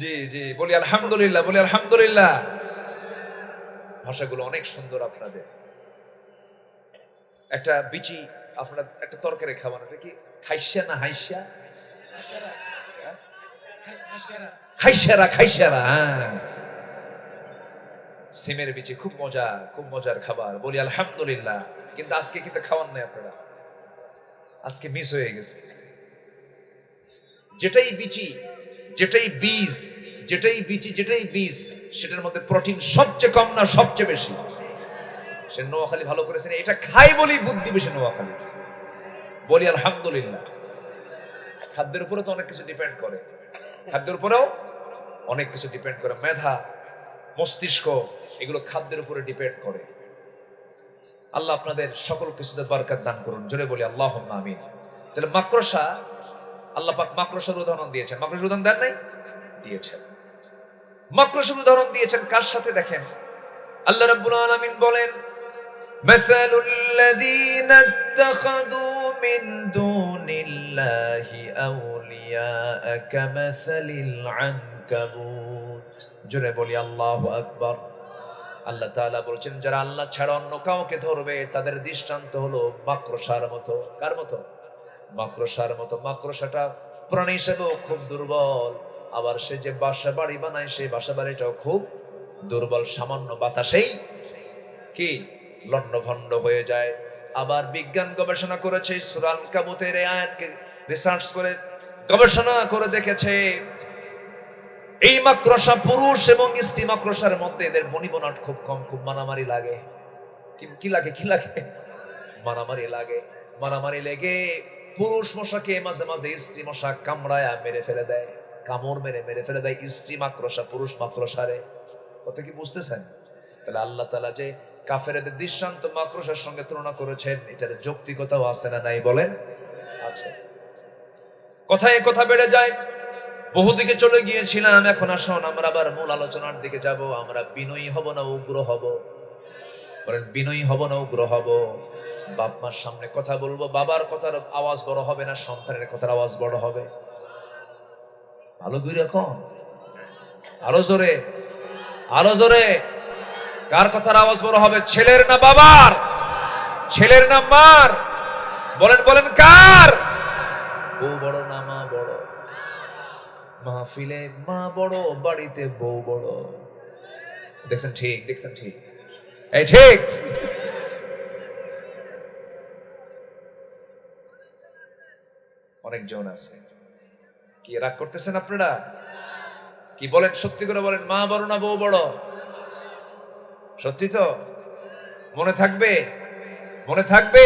জি জি, বলি আলহামদুলিল্লাহ, বলি আলহামদুলিল্লাহ। ভাষাগুলো অনেক সুন্দর আপনাদের। একটা বিচি আপনারা একটা তরকারি খাবার, এটা কি খাইসা না হাইসা? খাইসারা। হ্যাঁ, সিমের বিচি খুব মজার খাবার। বলি আলহামদুলিল্লাহ। কিন্তু আজকে কিন্তু খাওয়ান নাই আপনারা, আজকে মিস হয়ে গেছে। যেটাই বীজ সেটার মধ্যে প্রোটিন সবচেয়ে কম না সবচেয়ে বেশি? সে নোয়াখালী ভালো করেছেন, এটা খাই বলি বুদ্ধি বেশি নোয়াখালী। বলি আলহামদুলিল্লাহ। খাদ্যের উপরে তো অনেক কিছু ডিপেন্ড করে, মেধা, মস্তিষ্ক, এগুলো খাদ্যের উপরে ডিপেন্ড করে। আল্লাহ আপনাদের সকল কিছুতে বরকত দান করুন, জোরে বলি আল্লাহুম্মা আমিন। তাহলে মাকড়সা, আল্লাহ পাক মাকড়সার উদাহরণ দিয়েছেন। মাকড়সার উদাহরণ দেন নাই? দিয়েছেন। মাকড়সার উদাহরণ দিয়েছেন কার সাথে? দেখেন, আল্লাহ রাব্বুল আলামিন বলেন, মাসালুল লাযীনা ইত্তাখাযু মিন দুনিল্লাহি আউলিয়া কামাসালিল আনকাবুত। জোরে বলি আল্লাহু আকবার। আল্লাহ তাআলা বলেছেন, যারা আল্লাহ ছাড়া অন্য কাউকে ধরবে তাদের দৃষ্টান্ত হলো মাকড়সার মতো। কার মতো? মাকড়সার মতো। মাকড়সাটা প্রাণী হিসেবেও খুব দুর্বল, আবার সে যে বাসা বাড়ি বানায় সেই বাসা বাড়িটাও খুব দুর্বল। সামান্য বাতাসেই কি লণ্ডভণ্ড হয়ে যায়। আবার বিজ্ঞান গবেষণা করেছে, সূরা আনকাবুতের এই আয়াতকে রিসার্চ করে গবেষণা করে দেখেছে, এই মাকড়সা, পুরুষ এবং স্ত্রী মাকড়সার মধ্যে এদের বনিবনাট খুব কম, খুব মারামারি লাগে। কি লাগে? মারামারি লেগে পুরুষ মশাকে মাঝে মাঝে স্ত্রী মশা কামড়ায় মেরে ফেলে দেয়, কামড় মেরে ফেলে দেয় স্ত্রী মাকড়সা পুরুষ মাকড়সারে। কত কি বুঝতেছেন? তাহলে আল্লাহ তাআলা যে কাফেরদের দৃষ্টান্ত মাকড়সার সঙ্গে তুলনা করেছেন। এটার যৌক্তিকতাও আছে না নাই বলেন? আছে। কথায় কথা বেড়ে যায়, বহুদিকে চলে গিয়েছিলাম, এখন আসুন আমরা আবার মূল আলোচনার দিকে যাব। আমরা বিনয়ী হব না উগ্র হব? বলেন, বিনয়ী হব না উগ্র হব? বাপ মার সামনে কথা বলবো, বাবার কথার আওয়াজ বড় হবে না সন্তানের কথার আওয়াজ বড় হবে? ভালো করে এখন আরো জোরে, আরো জোরে। কার কথার আওয়াজ বড় হবে, ছেলের না বাবার? ছেলের না মার? বলেন বলেন, কার? বউ বড় না মা বড়? মাহফিলে মা বড়, বাড়িতে বউ বড়। দেখছেন ঠিক, দেখছেন ঠিক, এই ঠিক। অনেকজন আছে, কি রাগ করতেছেন আপনারা? কি বলেন, সত্যি করে বলেন, মা বড় না বউ বড়? সত্যি তো? মনে থাকবে? মনে থাকবে?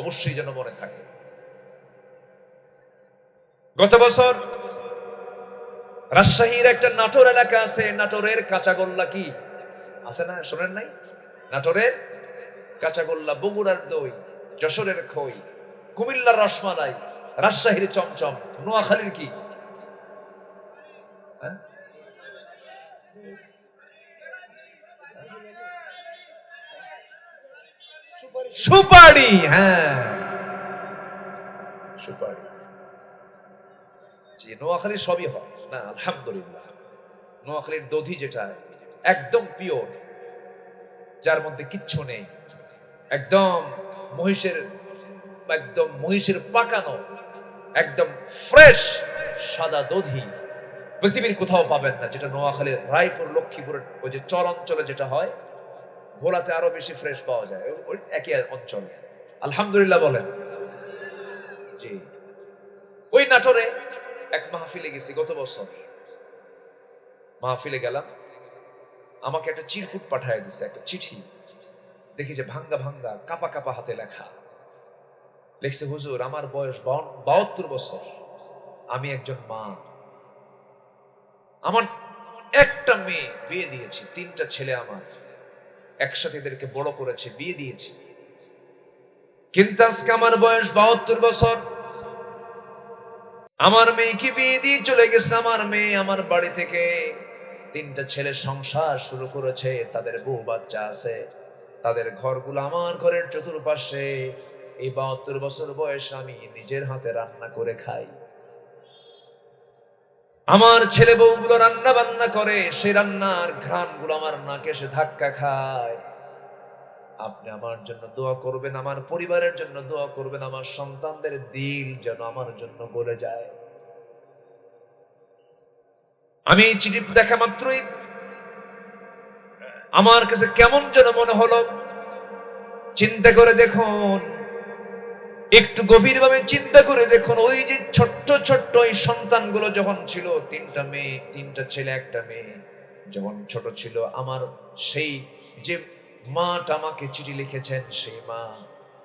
অবশ্যই যেন মনে থাকে। গত বছর রাজশাহীর একটা নাটোর এলাকা আছে, নাটোরের কাঁচাগোল্লা কি আছে না, শোনেন নাই? নাটোরের কাঁচাগোল্লা, বগুড়ার দই, যশোরের খই, কুমিল্লার রসমালাই, রাজশাহীর চমচম, নোয়াখালীর কি? সুপারি। হ্যাঁ, সুপারি। জি, নোয়াখালীর সবই হয় না, আলহামদুলিল্লাহ। নোয়াখালীর দধি যেটা একদম পিওর, যার মধ্যে কিচ্ছু নেই, একদম মহিষের, একদম মহিষের পাকানো, একদম ফ্রেশ সাদা দধি পৃথিবীর কোথাও পাবেন না। যেটা নোয়াখালীর রায়পুর, লক্ষ্মীপুরের ওই যে চর অঞ্চলে যেটা হয়, ভোলাতে আরো বেশি ফ্রেশ পাওয়া যায়, ওই একই অঞ্চল। আলহামদুলিল্লাহ বলেন। জি, ওই নাটোরে এক মাহফিলে গেছি গত বছর। মাহফিলে গেলাম, আমাকে একটা চিরকুট পাঠায় দিছে, একটা চিঠি। দেখি যে ভাঙ্গা ভাঙ্গা কাপা কাপা হাতে লেখা। লিখছে, হুজুর আমার বয়স 72 বছর, আমি একজন মা, আমার একটা মেয়ে, বিয়ে দিয়েছি, 3টা ছেলে আমার, একসাথে এদেরকে বড় করেছে, বিয়ে দিয়েছি, কিন্তু আজকে আমার বয়স 72 বছর, আমার মেয়েকে বিয়ে দিয়ে চলে গেছে। আমার মেয়ে আমার বাড়ি থেকে 3টা ছেলে সংসার শুরু করেছে, তাদের বউ বাচ্চা আছে, তাদের ঘরগুলো আমার ঘরের চতুর্পাশে। এই 72 বছর বয়স আমি নিজের হাতে রান্না করে খাই। আমার ছেলে বউগুলো রান্না বান্না করে, সেই রান্নার ঘ্রাণগুলো আমার নাকে এসে ধাক্কা খায়। আপনি আমার জন্য দোয়া করবেন, আমার পরিবারের জন্য দোয়া করবেন, আমার সন্তানদের দিল যেন আমার জন্য গলে যায়। আমি চিঠি দেখা মাত্রই আমার কাছে কেমন যেন মনে হলো। চিন্তা করে দেখুন, একটু গভীরভাবে চিন্তা করে দেখুন, ওই যে ছোট্ট ছোট্ট ওই সন্তানগুলো যখন ছিল, 3টা মেয়ে, 3টা ছেলে, একটা মেয়ে, যখন ছোট ছিল, আমার সেই যে মাটা আমাকে চিঠি লিখেছেন, সেই মা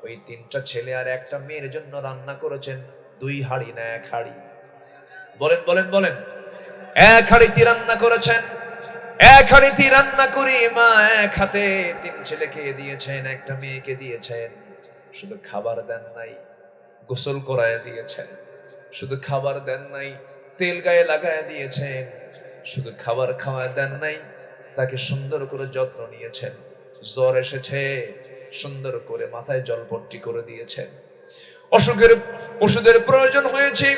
ওই 3টা ছেলে আর একটা মেয়ের জন্য রান্না করেছেন 2 হাঁড়ি না 1 হাঁড়ি? বলেন বলেন বলেন, 1 হাঁড়িতে রান্না করেছেন। 1 হাঁড়িতে রান্না করে মা 1 হাতে 3 ছেলেকে দিয়েছেন, একটা মেয়েকে দিয়েছেন। শুধু খাবার দেন নাই, গোসল করায় দিয়েছেন। শুধু খাবার দেন নাই, তেল গায়ে লাগায় দিয়েছেন। শুধু খাবার খাওয়ায় দেন নাই, তাকে সুন্দর করে যত্ন নিয়েছেন। জ্বর এসেছে, সুন্দর করে মাথায় জলপট্টি করে দিয়েছেন। অসুখের ওষুধের প্রয়োজন হয়েছে,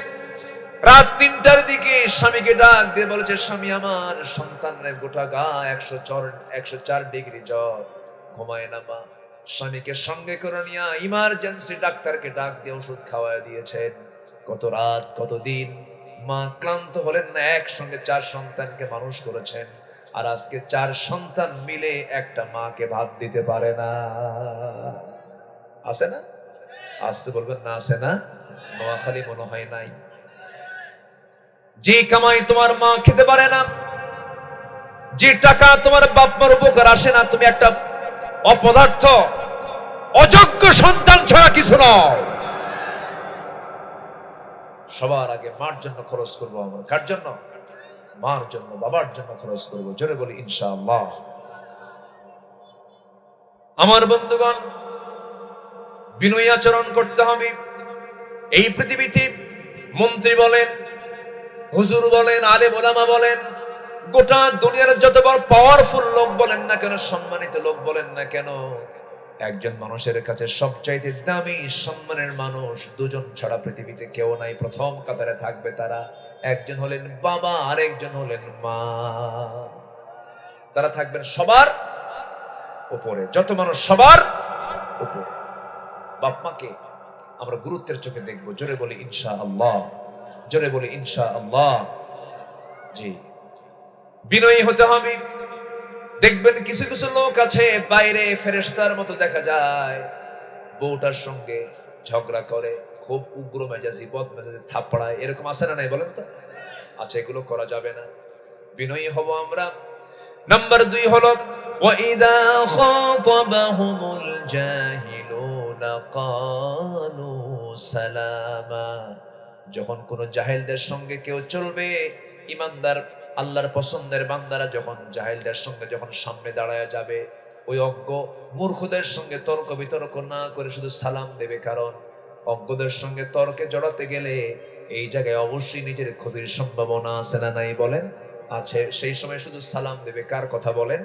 রাত 3টার দিকে স্বামীকে ডাক দিয়ে বলেছে, স্বামী আমার সন্তানের গোটা গা 104 ডিগ্রি জ্বর, ঘুমায় না মা। স্বামীকে সঙ্গে করে নিয়ে ইমার্জেন্সি ডাক্তারকে ডাক দিয়ে ওষুধ খাওয়ায় দিয়েছেন। কত রাত, কত দিন মা ক্লান্ত হলেন না, একসঙ্গে 4 সন্তানকে মানুষ করেছেন। আর আজকে 4 সন্তান মিলে একটা মাকে ভাত দিতে পারে না। আছে না? আসতে বলবেন না, আছে না? নোয়াখালী মনে হয় নাই। যে কামাই তোমার মা খেতে পারে না, যে টাকা তোমার বাপ মার উপকার আসে না, তুমি একটা অপদার্থ, অযোগ্য সন্তান ছাড়া কিছু নয়। সবার আগে মার জন্য খরচ করবো আমরা। কার জন্য? মার জন্য, বাবার জন্য খরচ করবো। জোরে বলি ইনশাআল্লাহ। আমার বন্ধুগণ, বিনয়ী আচরণ করতে হবে। এই পৃথিবীতে মন্ত্রী বলেন, হুজুর বলেন, আলেম ওলামা বলেন, গোটা দুনিয়ার যত বড় পাওয়ারফুল লোক বলেন না কেন, সম্মানিত লোক বলেন না কেন, একজন মানুষের কাছে সবচাইতে দামি সম্মানের মানুষ দুজন ছাড়া পৃথিবীতে কেউ নাই। প্রথম কাতারে থাকবে তারা, একজন হলেন বাবা, আর একজন হলেন মা। তারা থাকবেন সবার উপরে, যত মানুষ সবার উপরে। বাপ মাকে আমরা গুরুত্বের চোখে দেখবো। জোরে বলি ইনশাআল্লাহ, জোরে বলি ইনশাআল্লাহ। জি, বিনয়ী হতে হবে। দেখবেন কিছু কিছু লোক আছে বাইরে ফেরেশতার মতো দেখা যায়, বউটার সঙ্গে ঝগড়া করে, খুব উগ্র মেজাজি, বদ মেজাজি, থাপড়ায়, এরকম আছে না নাই বলেন তো? আচ্ছা, এগুলো করা যাবে না। বিনয়ী হব আমরা। নাম্বার 2 হলো ওয়াইদা খাতাবাহুমুল জাহিলুনা ক্বালু সালামা। যখন কোন জাহেলদের সঙ্গে কেউ চলবে, ইমানদার আল্লাহর পছন্দের বান্দারা যখন জাহেলদের সঙ্গে যখন সামনে দাঁড়ায় যাবে, ওই অজ্ঞ মূর্খদের সঙ্গে তর্ক বিতর্ক না করে শুধু সালাম দেবে। কারণ অজ্ঞদের সঙ্গে তর্কে জড়াতে গেলে এই জায়গায় অবশ্যই নিজের ক্ষতির সম্ভাবনা আছে না নাই বলেন? আছে। সেই সময় শুধু সালাম দেবে। কার কথা বলেন?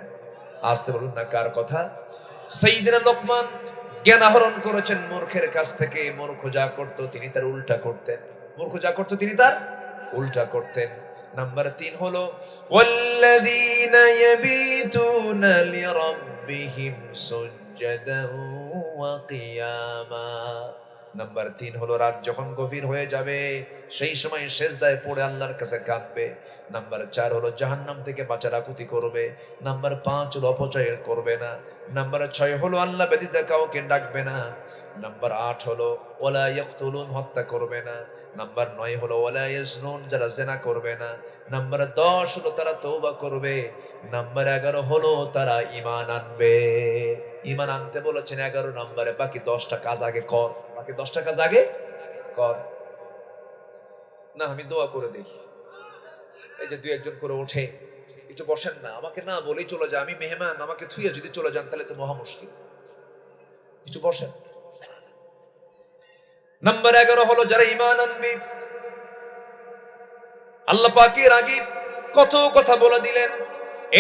আসতে বলুন না, কার কথা? সাইয়্যিদনা লোকমান জ্ঞান আহরণ করেছেন মূর্খের কাছ থেকে। মূর্খ যা করত তিনি তার উল্টা করতেন, মূর্খ যা করত তিনি তার উল্টা করতেন। নাম্বার 3 হলো ওয়াল্লাযীনা ইয়াবিতুনা লিরাব্বিহিম সুজদান ওয়া কিয়ামা। নাম্বার 3 হলো রাত যখন গভীর হয়ে যাবে সেই সময় সেজদায় পড়ে আল্লাহর কাছে কাঁদবে। নাম্বার 4 হলো জাহান্নাম থেকে বাঁচার আকুতি করবে। নাম্বার 5 হলো অপচয় করবে না। নাম্বার 6 হলো আল্লাহ ব্যতীত কাউকে ডাকবে না। নাম্বার 8 হলো ওয়ালা ইয়াকতুলুন, হত্যা করবে না। নাম্বার 9 হলো ওয়ালা ইয়াজনুন, যারা জিনা করবে না। নাম্বার 10 হলো তারা তওবা করবে। নাম্বার 11 হলো তারা ঈমান আনবে। ঈমান আনতে বলেছেন 11 নম্বরে, বাকি 10টা কাজ আগে কর। বাকি 10টা কাজ আগে কর। না, আমি দোয়া করে দেই। এই যে 2-1 জন করে ওঠে, একটু বসেন না, আমাকে না বলেই চলে যায়, আমি মেহমান, আমাকে থুইয়া যদি চলে যান তাহলে তো মহা মুশকিল। একটু বসেন। নাম্বার 11 হলো যারা ঈমান আনবে। আল্লাহ পাকের আগে কত কথা বলে দিলেন।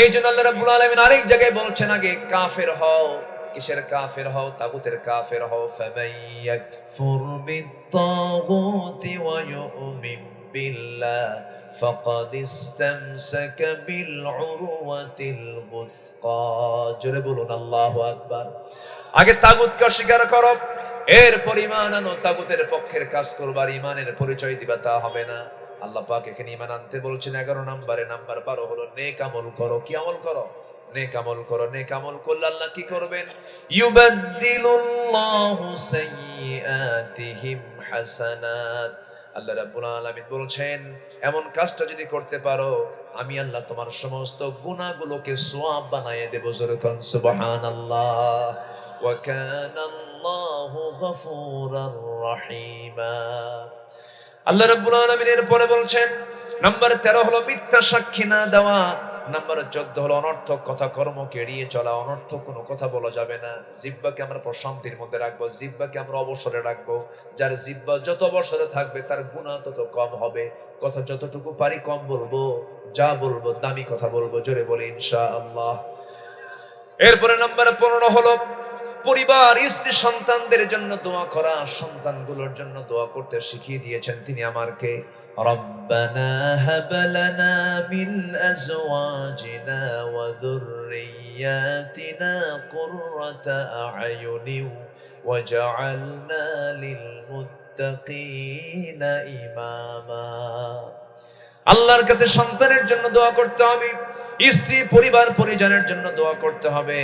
এই জন্য আল্লাহ রাব্বুল আলামিন আরেক জায়গায় বলছেন, আগে কাফের হও। কিসের কাফের হও? তাগুতের কাফের হও। ফামাইয়াকফুর বিত-তাগুতি ওয়া ইউমিন বিল্লাহ ফাকাদ ইসতামসাকা বিল উরওয়াতিল গুসকা। জোরে বলুন আল্লাহু আকবার। আগে তাগুতকে অস্বীকার করো, এরপর ঈমান আনো। তাগুতের পক্ষের কাজ করবার ঈমানের পরিচয় দিবা তা হবে না। আল্লাহ পাক এখানে ঈমান আনতে বলছেন 11 নম্বরে। নাম্বার 12 হলো নেক আমল করো। কি আমল করো? নেক আমল করো। নেক আমল করলে আল্লাহ কি করবেন? ইউবাদদিলুল্লাহু সাইয়্যাতিহিম হাসানাত। আল্লাহ রাব্বুল আলামিন বলছেন, এমন কাজটা যদি করতে পারো আমি আল্লাহ তোমার সমস্ত গুনাহগুলোকে সওয়াব বানিয়ে দেব। জোরে কোন সুবহানাল্লাহ। ওয়া কানাল্লাহু গফুরার রহিমা। আল্লাহ রাব্বুল আলামিন এর পরে বলছেন, নাম্বার 13 হলো মিথ্যা সাক্ষী না দেওয়া। নাম্বার 14 হলো অনর্থক কথা কর্মকে এড়িয়ে চলা। অনর্থক কোনো কথা বলা যাবে না। জিহ্বাকে আমরা প্রশান্তির মধ্যে রাখবো, জিহ্বাকে আমরা অবসরে রাখবো। যার জিহ্বা যত অবসরে থাকবে তার গুনাহ তত কম হবে। কথা যতটুকু পারি কম বলবো, যা বলবো দামি কথা বলবো। জোরে বলি ইনশাআল্লাহ। এরপরে নাম্বার 15 হলো পরিবার, স্ত্রী, সন্তানদের জন্য দোয়া করা। সন্তানগুলোর জন্য দোয়া করতে শিখিয়ে দিয়েছেন তিনি আমারকে। রব্বানা হাব লানা মিন আজওয়াজিনা ওয়া যুররিয়াতিনা কুররাতা আ'য়ুনিন ওয়াজআলনা লিল মুত্তাকিনা ইমামা। আল্লাহর কাছে সন্তানের জন্য দোয়া করতে হবে, স্ত্রী, পরিবার, পরিজনের জন্য দোয়া করতে হবে।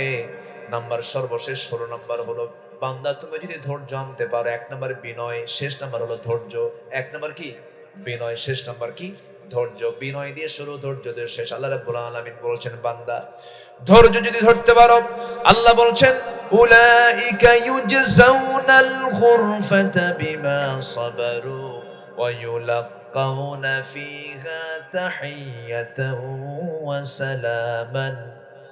নাম্বার সর্বশেষ 16 নাম্বার হলো বান্দা তুমি যদি ধৈর্য আনতে পারো। 1 নাম্বার বিনয়, শেষ নাম্বার হলো ধৈর্য। 1 নাম্বার কি? বিনয়, শেষ নাম্বার কি? ধৈর্য। বিনয় দিয়ে শুরু, ধৈর্য দিয়ে শেষ। আল্লাহ রাব্বুল আলামিন বলেছেন, বান্দা ধৈর্য যদি ধরতে পারো, আল্লাহ বলছেন উলাইকা ইউজজাউনাল গুরফাতা বিমা সাবারু ওয়া ইউলাক্কাউনা ফিহা তাহিয়াতান ওয়া সালামান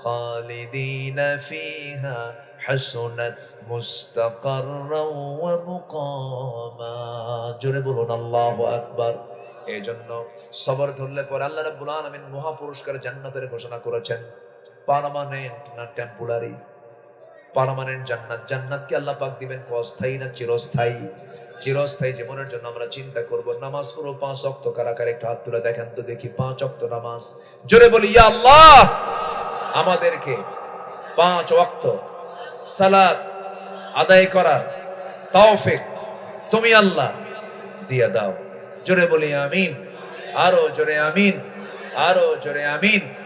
খালিদিনা ফিহা হাসুনাত মুস্তাকাররা ওয়া মুকামা। জোরে বলুন আল্লাহু আকবার। এই জন্য সবর ধরলে পরে আল্লাহ রাব্বুল আলামিন মহা পুরস্কার জান্নাতের ঘোষণা করেছেন। পার্মানেন্ট না টেম্পোরারি? পার্মানেন্ট জান্নাত। জান্নাতকে আল্লাহ পাক দিবেন অস্থায়ী না চিরস্থায়ী? চিরস্থায়ী জীবনের জন্য আমরা চিন্তা করব। নামাজ পড়ো 5 ওয়াক্ত, কারা কারা একটু হাত তুলে দেখেন তো দেখি। 5 ওয়াক্ত নামাজ। জোরে বলি ইয়া আল্লাহ, আমাদেরকে 5 ওয়াক্ত সালাত আদায় করার তৌফিক তুমি আল্লাহ দিয়া দাও। জোরে বলি আমিন। আরো জোরে আমিন, আরো জোরে আমিন।